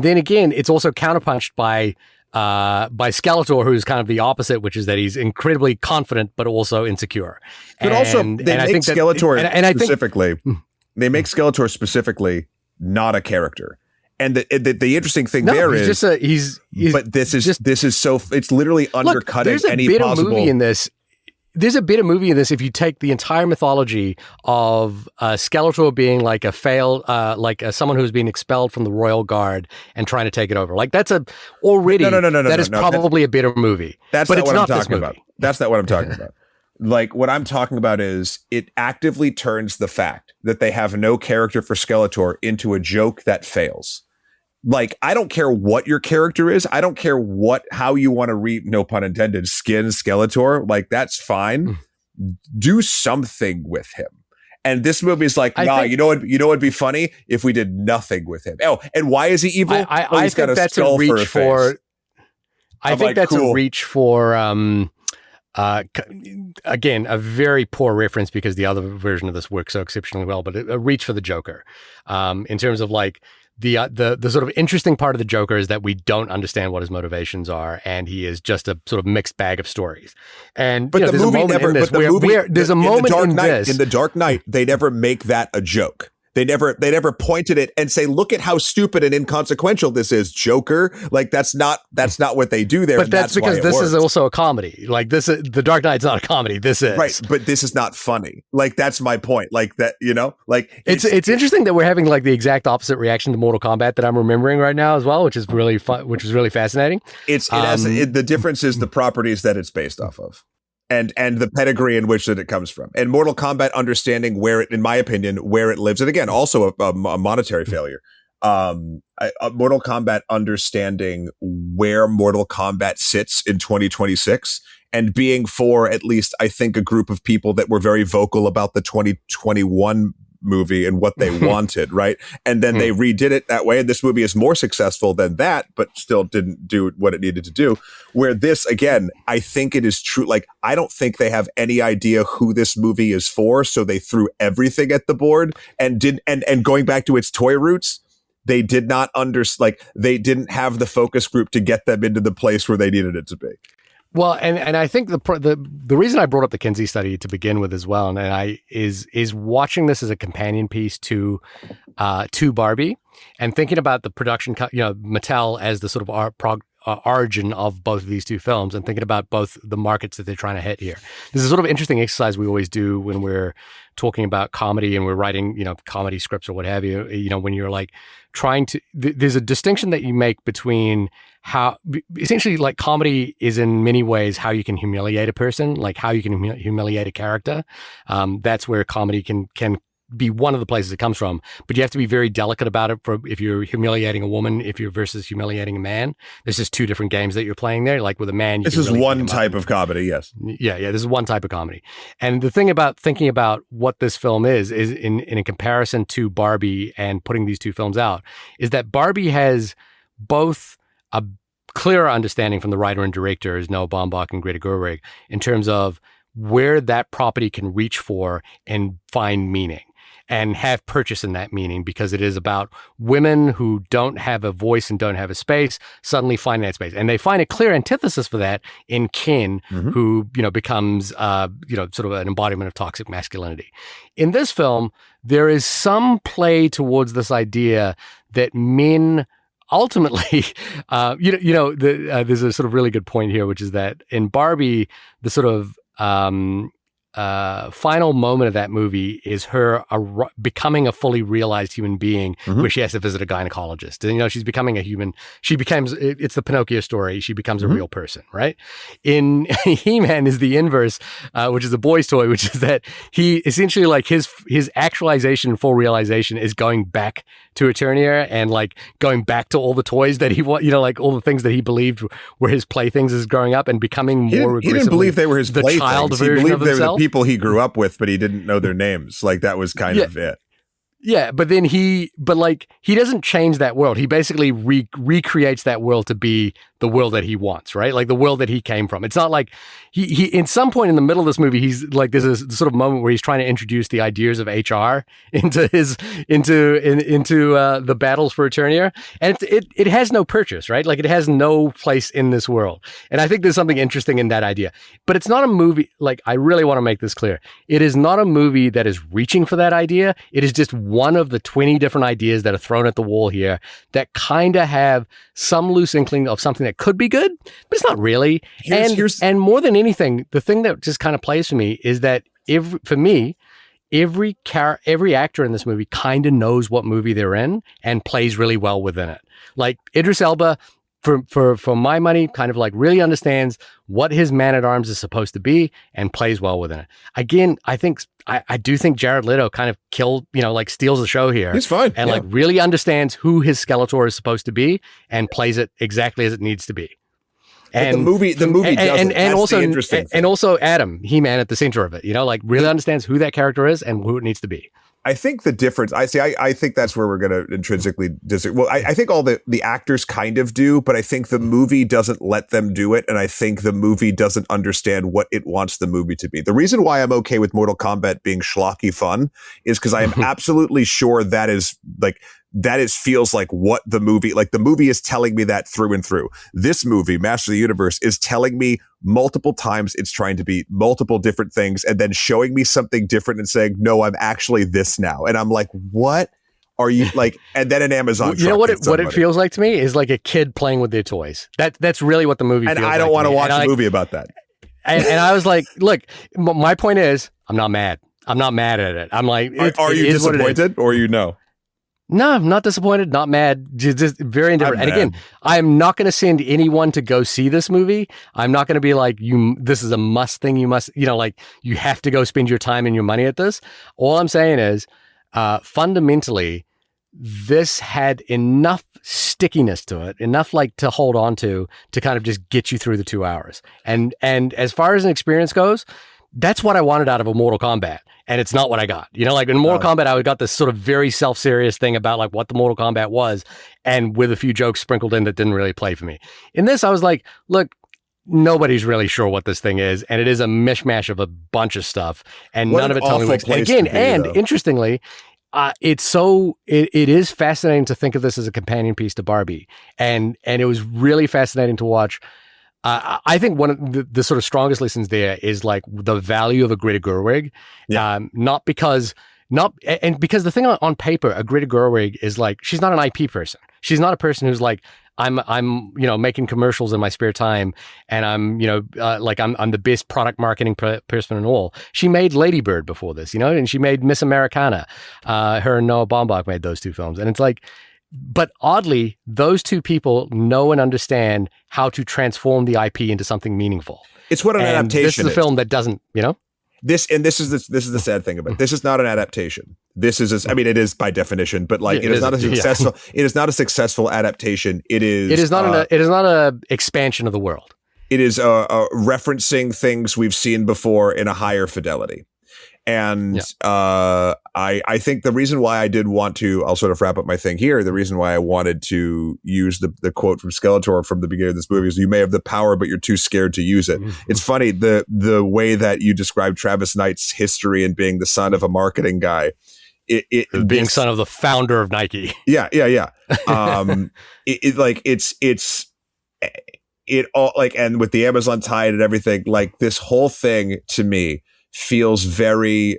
then again, it's also counterpunched by Skeletor, who's kind of the opposite, which is that he's incredibly confident but also insecure. But also, they make Skeletor they make Skeletor specifically not a character. And the interesting thing but this is so, it's literally undercutting any possible movie in this. There's a bit of movie in this if you take the entire mythology of Skeletor being like a failed, someone who's been expelled from the Royal Guard and trying to take it over. Like, that's probably a bitter movie. That's not what I'm talking about. That's not what I'm talking about. Like, what I'm talking about is it actively turns the fact that they have no character for Skeletor into a joke that fails. Like, I don't care what your character is. I don't care how you want to read, no pun intended, skin Skeletor. Like, that's fine. Do something with him. And this movie is like, you know what'd be funny if we did nothing with him. Oh, and why is he evil? I think that's a reach for. I think that's a reach for. Again, a very poor reference because the other version of this works so exceptionally well, but a reach for the Joker, in terms of like. The sort of interesting part of the Joker is that we don't understand what his motivations are, and he is just a sort of mixed bag of stories. And but there's a moment in this where there's a moment in The Dark Knight, they never make that a joke. They never pointed it and say, look at how stupid and inconsequential this is, Joker. Like, that's not what they do there. But that's because this is also a comedy. Like, The Dark Knight's not a comedy. This is. Right. But this is not funny. Like, that's my point. Like that, like it's interesting that we're having like the exact opposite reaction to Mortal Kombat that I'm remembering right now as well, which is really fun, which is really fascinating. The difference is the properties that it's based off of. And the pedigree in which that it comes from, and Mortal Kombat understanding where it, in my opinion, where it lives, and again, also a monetary failure. Mortal Kombat understanding where Mortal Kombat sits in 2026, and being for at least I think a group of people that were very vocal about the 2021 movie and what they wanted, right? And then they redid it that way. And this movie is more successful than that, but still didn't do what it needed to do. Where this, again, I think it is true. Like, I don't think they have any idea who this movie is for. So they threw everything at the board and going back to its toy roots, they did not they didn't have the focus group to get them into the place where they needed it to be. Well, and I think the reason I brought up the Kinsey study to begin with as well, is watching this as a companion piece to Barbie, and thinking about the production, Mattel as the sort of origin of both of these two films and thinking about both the markets that they're trying to hit here. This is sort of interesting exercise we always do when we're talking about comedy and we're writing, comedy scripts or what have you, when you're like trying to, there's a distinction that you make between how, essentially like comedy is in many ways how you can humiliate a person, like how you can humiliate a character. That's where comedy can be one of the places it comes from, but you have to be very delicate about it for if you're humiliating a woman, if you're versus humiliating a man. There's just two different games that you're playing there. Like with a man, this is really one type of comedy. Yes. Yeah. This is one type of comedy. And the thing about thinking about what this film is in a comparison to Barbie and putting these two films out is that Barbie has both a clearer understanding from the writer and directors, Noah Baumbach and Greta Gerwig, in terms of where that property can reach for and find meaning and have purchase in that meaning, because it is about women who don't have a voice and don't have a space suddenly finding that space. And they find a clear antithesis for that in Ken, who, becomes, sort of an embodiment of toxic masculinity. In this film, there is some play towards this idea that men ultimately, there's a sort of really good point here, which is that in Barbie, the sort of final moment of that movie is her becoming a fully realized human being, where she has to visit a gynecologist. And, she's becoming a human. It's the Pinocchio story. She becomes a real person, right? In He-Man is the inverse, which is a boy's toy, which is that he essentially like his actualization and full realization is going back to Eternia and like going back to all the toys that he like all the things that he believed were his playthings as growing up and becoming more he didn't believe they were his playthings. Child he version believed of they were himself. the people he grew up with, but he didn't know their names. Like that was kind of it. Yeah, but then he doesn't change that world. He basically recreates that world to be the world that he wants, right? Like the world that he came from. It's not like he in some point in the middle of this movie, he's like, there's a sort of moment where he's trying to introduce the ideas of HR into the battles for Eternia. And it has no purchase, right? Like it has no place in this world. And I think there's something interesting in that idea, but it's not a movie. Like I really want to make this clear. It is not a movie that is reaching for that idea. It is just one of the 20 different ideas that are thrown at the wall here that kind of have some loose inkling of something that could be good, but it's not really. And more than anything, the thing that just kind of plays for me is that every actor in this movie kind of knows what movie they're in and plays really well within it. Like Idris Elba, for my money, kind of like really understands what his man-at-arms is supposed to be and plays well within it. Again, I do think Jared Leto kind of steals the show here. He's fine. And like really understands who his Skeletor is supposed to be and plays it exactly as it needs to be. And the movie doesn't. And also interesting thing. And also Adam, He-Man at the center of it, like really understands who that character is and who it needs to be. I think the difference, I think that's where we're going to intrinsically disagree. Well, I think all the actors kind of do, but I think the movie doesn't let them do it. And I think the movie doesn't understand what it wants the movie to be. The reason why I'm okay with Mortal Kombat being schlocky fun is because I am absolutely sure that feels like what the movie is telling me that through and through. This movie, Master of the Universe, is telling me multiple times it's trying to be multiple different things and then showing me something different and saying, no, I'm actually this now. And I'm like, what are you like? And then an Amazon truck. You know what it feels like to me is like a kid playing with their toys. That's really what the movie feels like. And I don't want to watch a movie about that. And I was like, look, my point is, I'm not mad. I'm not mad at it. I'm like, are you disappointed or No, I'm not disappointed, not mad, just very indifferent. And again, I'm not going to send anyone to go see this movie. I'm not going to be like, this is a must thing. You must, you have to go spend your time and your money at this. All I'm saying is, fundamentally, this had enough stickiness to it, enough like to hold on to kind of just get you through the 2 hours. And as far as an experience goes, that's what I wanted out of a Mortal Kombat. And it's not what I got. Like in Mortal Kombat, I got this sort of very self-serious thing about like what the Mortal Kombat was, and with a few jokes sprinkled in that didn't really play for me. In this, I was like, look, nobody's really sure what this thing is, and it is a mishmash of a bunch of stuff, and none of it totally works. And again, interestingly, it is fascinating to think of this as a companion piece to Barbie, and it was really fascinating to watch. I think one of the sort of strongest lessons there is like the value of a Greta Gerwig, because the thing on paper, a Greta Gerwig is like, she's not an IP person. She's not a person who's like, I'm making commercials in my spare time, and I'm I'm the best product marketing person in all. She made Lady Bird before this, and she made Miss Americana. Her and Noah Baumbach made those two films, and it's like, but oddly, those two people know and understand how to transform the IP into something meaningful. It's what an adaptation is. This is a film that doesn't, This is the sad thing about it. This is not an adaptation. This is, it is by definition, but like it is not a successful. Yeah. It is not a successful adaptation. It is not a expansion of the world. It is referencing things we've seen before in a higher fidelity. And I think the reason why I did want to, I'll sort of wrap up my thing here. The reason why I wanted to use the quote from Skeletor from the beginning of this movie is, you may have the power, but you're too scared to use it. Mm-hmm. It's funny, the way that you describe Travis Knight's history and being the son of a marketing guy. Being son of the founder of Nike. Yeah. It all, like, and with the Amazon tie and everything, like, this whole thing to me feels very,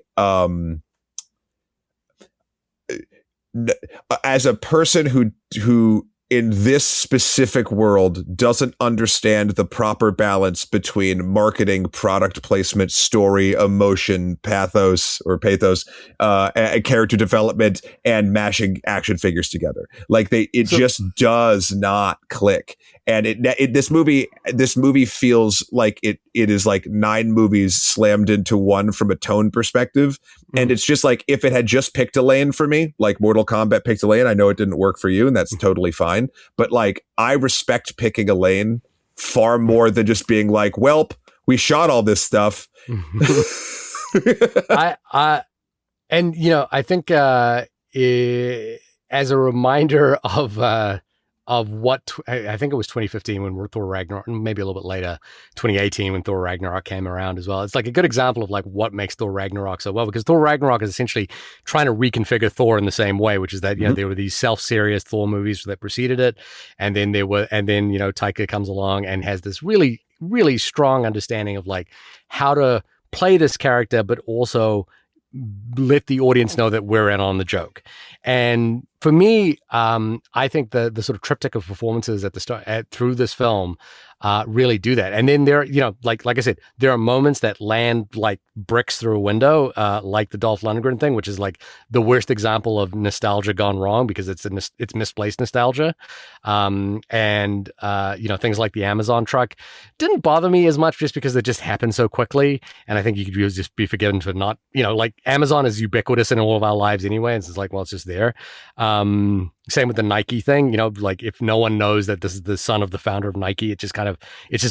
as a person who in this specific world doesn't understand the proper balance between marketing, product placement, story, emotion, pathos, and character development, and mashing action figures together. Like, just does not click. And this movie feels like it is like 9 movies slammed into one from a tone perspective. Mm. And it's just like, if it had just picked a lane for me, like Mortal Kombat picked a lane, I know it didn't work for you, and that's totally fine. But like, I respect picking a lane far more than just being like, welp, we shot all this stuff. I think as a reminder of what I think it was 2015 when Thor Ragnarok, maybe a little bit later, 2018 when Thor Ragnarok came around as well. It's like a good example of like what makes Thor Ragnarok so well, because Thor Ragnarok is essentially trying to reconfigure Thor in the same way, which is that, there were these self-serious Thor movies that preceded it. And then Taika comes along and has this really, really strong understanding of like how to play this character, but also let the audience know that we're in on the joke. And for me, I think the sort of triptych of performances at the start through this film really do that. And then there, like I said, there are moments that land like bricks through a window, like the Dolph Lundgren thing, which is like the worst example of nostalgia gone wrong, because it's misplaced nostalgia. And things like the Amazon truck didn't bother me as much, just because it just happened so quickly. And I think you could just be forgiven for not, like, Amazon is ubiquitous in all of our lives anyway. And it's like, well, it's just there. Same with the Nike thing, like, if no one knows that this is the son of the founder of Nike, it's just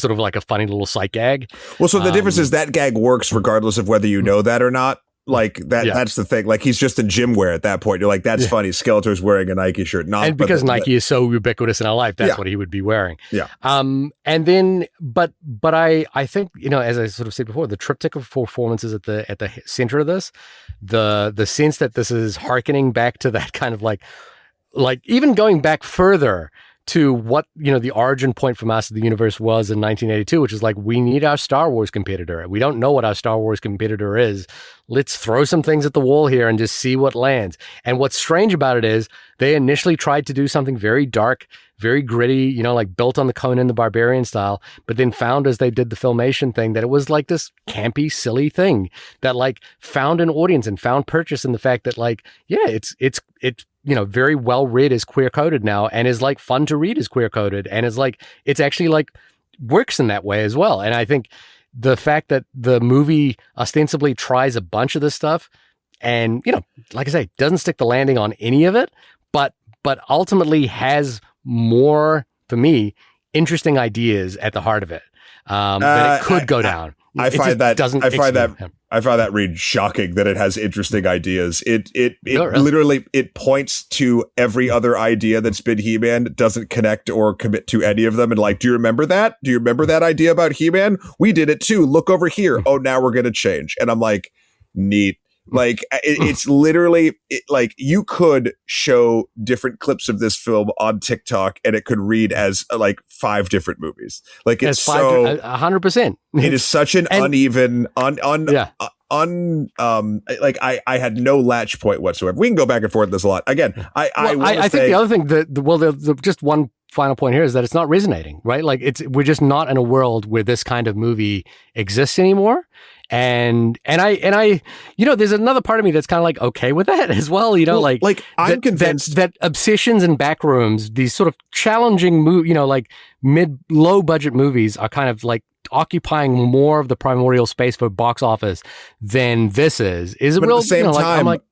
sort of like a funny little sight gag. Well, so the difference is that gag works regardless of whether you know that or not. Like that, that's the thing. Like, he's just in gym wear at that point. You're like, that's funny. Skeletor's wearing a Nike shirt. And because Nike is so ubiquitous in our life, that's what he would be wearing. Yeah. And then, but I think, as I sort of said before, the triptych of performances at the center of this, the sense that this is hearkening back to that kind of like even going back further to what, the origin point for Master of the Universe was in 1982, which is like, we need our Star Wars competitor. We don't know what our Star Wars competitor is. Let's throw some things at the wall here and just see what lands. And what's strange about it is they initially tried to do something very dark, very gritty, like built on the Conan the Barbarian style, but then found as they did the Filmation thing that it was like this campy, silly thing that like found an audience and found purchase in the fact that like, it's very well read as queer coded now, and is like fun to read as queer coded, and is like, it's actually like works in that way as well. And I think the fact that the movie ostensibly tries a bunch of this stuff and, like I say, doesn't stick the landing on any of it, but ultimately has more, for me, interesting ideas at the heart of it that it could go down. I find that read shocking that it has interesting ideas. It literally points to every other idea that's been He-Man, doesn't connect or commit to any of them. And like, do you remember that? Do you remember that idea about He-Man? We did it too. Look over here. Oh, now we're going to change. And I'm like, neat. Like, it's literally like, you could show different clips of this film on TikTok and it could read as like 5 different movies. Like, it's 100%. It is such an uneven, like, I had no latch point whatsoever. We can go back and forth this a lot. Again, I think the other thing just one final point here is that it's not resonating, right? Like we're just not in a world where this kind of movie exists anymore. And I, there's another part of me that's kind of like okay with that as well. I'm convinced that obsessions and backrooms, these sort of challenging like low budget movies are kind of like occupying more of the primordial space for box office than this is. Is it real? At the same time, I'm like,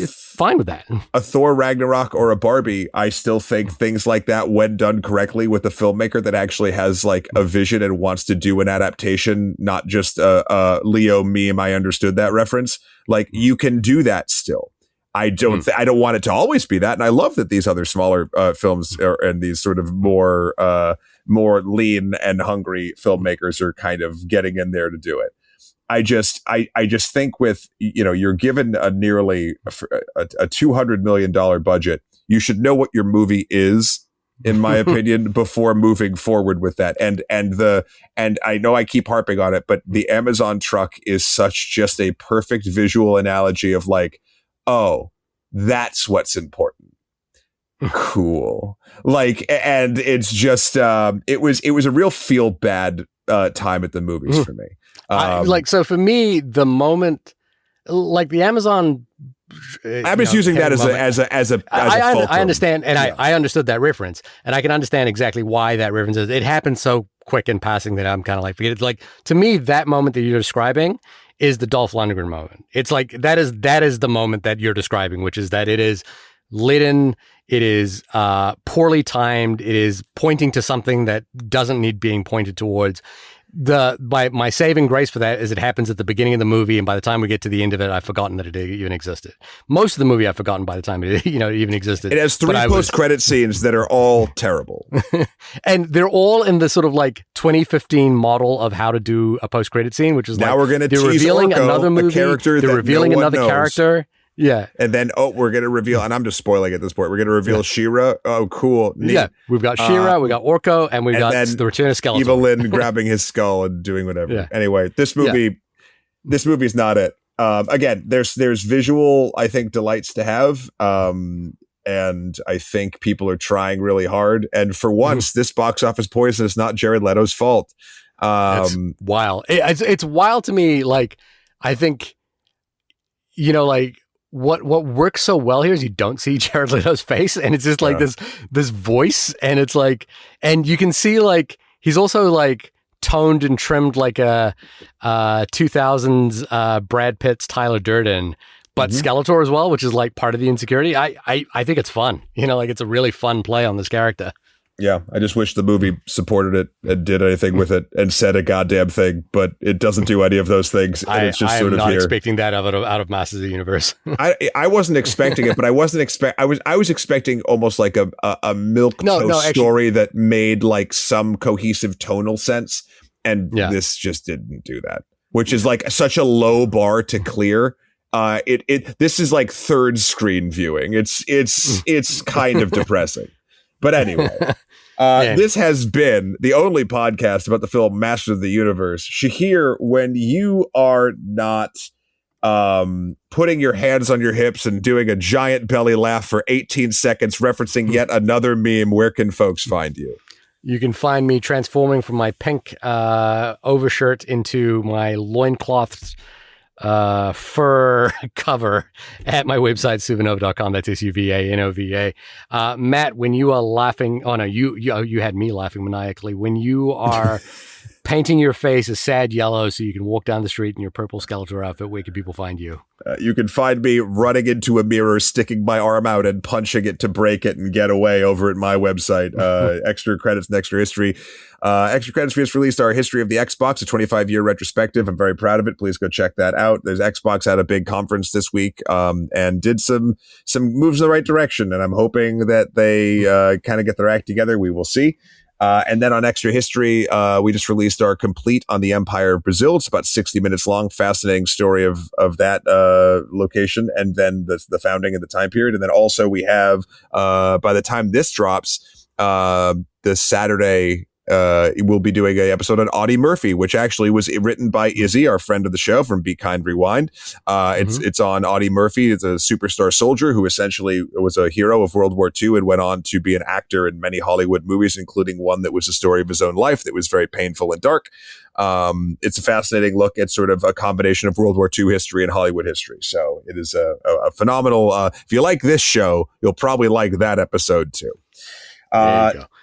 fine with that. A Thor Ragnarok or a Barbie, I still think things like that, when done correctly with a filmmaker that actually has like a vision and wants to do an adaptation, not just a Leo meme, I understood that reference. Like, you can do that still. I don't want it to always be that. And I love that these other smaller films and these sort of more lean and hungry filmmakers are kind of getting in there to do it. I just think with, you're given a nearly a $200 million budget. You should know what your movie is, in my opinion, before moving forward with that. And I know I keep harping on it, but the Amazon truck is such just a perfect visual analogy of like, oh, that's what's important. Cool. Like, and it's just, it was a real feel bad time at the movies for me. So for me, the moment, like the Amazon, I'm just using that as a I understand, and I understood that reference, and I can understand exactly why that reference is. It happened so quick in passing that I'm kind of like, forget it. Like, to me, that moment that you're describing is the Dolph Lundgren moment. It's like that is the moment that you're describing, which is that it is leaden, it is poorly timed, it is pointing to something that doesn't need being pointed towards. My saving grace for that is it happens at the beginning of the movie, and by the time we get to the end of it, I've forgotten that it even existed. Most of the movie I've forgotten by the time it even existed. It has 3 post-credit scenes that are all terrible. And they're all in the sort of like 2015 model of how to do a post-credit scene, which is now like we're going to they're revealing Orko, another movie, character they're revealing another character. Yeah. And then, we're going to reveal, and I'm just spoiling at this point, we're going to reveal She-Ra. Oh, cool. Neat. Yeah. We've got She-Ra, we got Orko, and we've got the return of Skeletor. Evelyn grabbing his skull and doing whatever. Yeah. Anyway, this movie's not it. Again, there's visual, I think, delights to have. And I think people are trying really hard. And for once, this box office poison is not Jared Leto's fault. That's wild. It's wild to me. Like, I think, like, what works so well here is you don't see Jared Leto's face, and it's just like this voice, and it's like, and you can see like he's also like toned and trimmed like a 2000s Brad Pitt's Tyler Durden, but Skeletor as well, which is like part of the insecurity. I think it's fun, like it's a really fun play on this character. Yeah, I just wish the movie supported it and did anything with it and said a goddamn thing, but it doesn't do any of those things. And it's just sort of here. I'm not expecting that out of Masters of the Universe. I wasn't expecting it, but I was expecting almost like a milk toast story that made like some cohesive tonal sense, and this just didn't do that, which is like such a low bar to clear. This is like third screen viewing. It's kind of depressing. But anyway, this has been the only podcast about the film Masters of the Universe. Shahir, when you are not putting your hands on your hips and doing a giant belly laugh for 18 seconds, referencing yet another meme, where can folks find you? You can find me transforming from my pink overshirt into my loincloth fur cover at my website, suvanova.com. That's SUVANOVA. Matt, when you are laughing, you had me laughing maniacally. When you are painting your face a sad yellow so you can walk down the street in your purple Skeletor outfit, where can people find you? You can find me running into a mirror, sticking my arm out and punching it to break it and get away over at my website, Extra Credits and Extra History. Extra Credits, we just released our History of the Xbox, a 25-year retrospective. I'm very proud of it. Please go check that out. There's Xbox had a big conference this week and did some moves in the right direction, and I'm hoping that they kind of get their act together. We will see. And then on Extra History, we just released our Complete on the Empire of Brazil. It's about 60 minutes long, fascinating story of that location, and then the founding of the time period. And then also we have, by the time this drops, the Saturday we'll be doing an episode on Audie Murphy, which actually was written by Izzy, our friend of the show from Be Kind Rewind. It's on Audie Murphy. It's a superstar soldier who essentially was a hero of World War II and went on to be an actor in many Hollywood movies, including one that was a story of his own life that was very painful and dark. It's a fascinating look at sort of a combination of World War II history and Hollywood history. So it is a phenomenal. If you like this show, you'll probably like that episode too.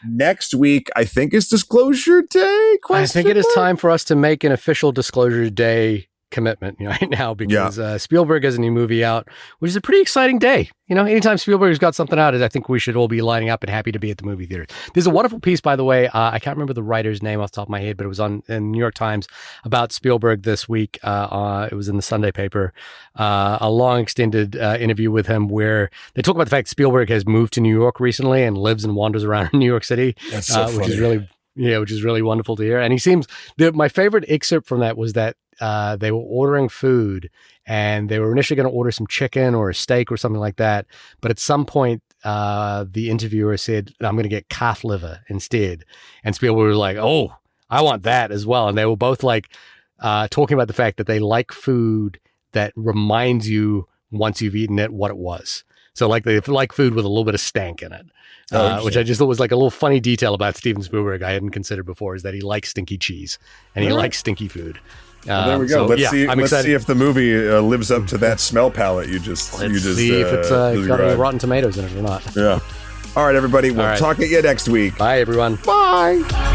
Next week, I think, is Disclosure Day. I think it is time for us to make an official Disclosure Day commitment right now, because Spielberg has a new movie out, which is a pretty exciting day. Anytime Spielberg's got something out, I think we should all be lining up and happy to be at the movie theater. There's a wonderful piece, by the way. I can't remember the writer's name off the top of my head, but it was in New York Times about Spielberg this week. It was in the Sunday paper, a long extended interview with him where they talk about the fact Spielberg has moved to New York recently and lives and wanders around in New York City, That's so funny. which is really wonderful to hear. And he seems, my favorite excerpt from that was that they were ordering food and they were initially going to order some chicken or a steak or something like that. But at some point, the interviewer said, I'm going to get calf liver instead. And Spielberg was like, oh, I want that as well. And they were both like talking about the fact that they like food that reminds you once you've eaten it what it was. So like they like food with a little bit of stank in it, which I just thought was like a little funny detail about Steven Spielberg I hadn't considered before, is that he likes stinky cheese and he likes stinky food. Well, there we go. Let's see if the movie lives up to that smell palette you just see if it's got any rotten tomatoes in it or not. Yeah. All right, everybody. We'll talk at you next week. Bye, everyone. Bye.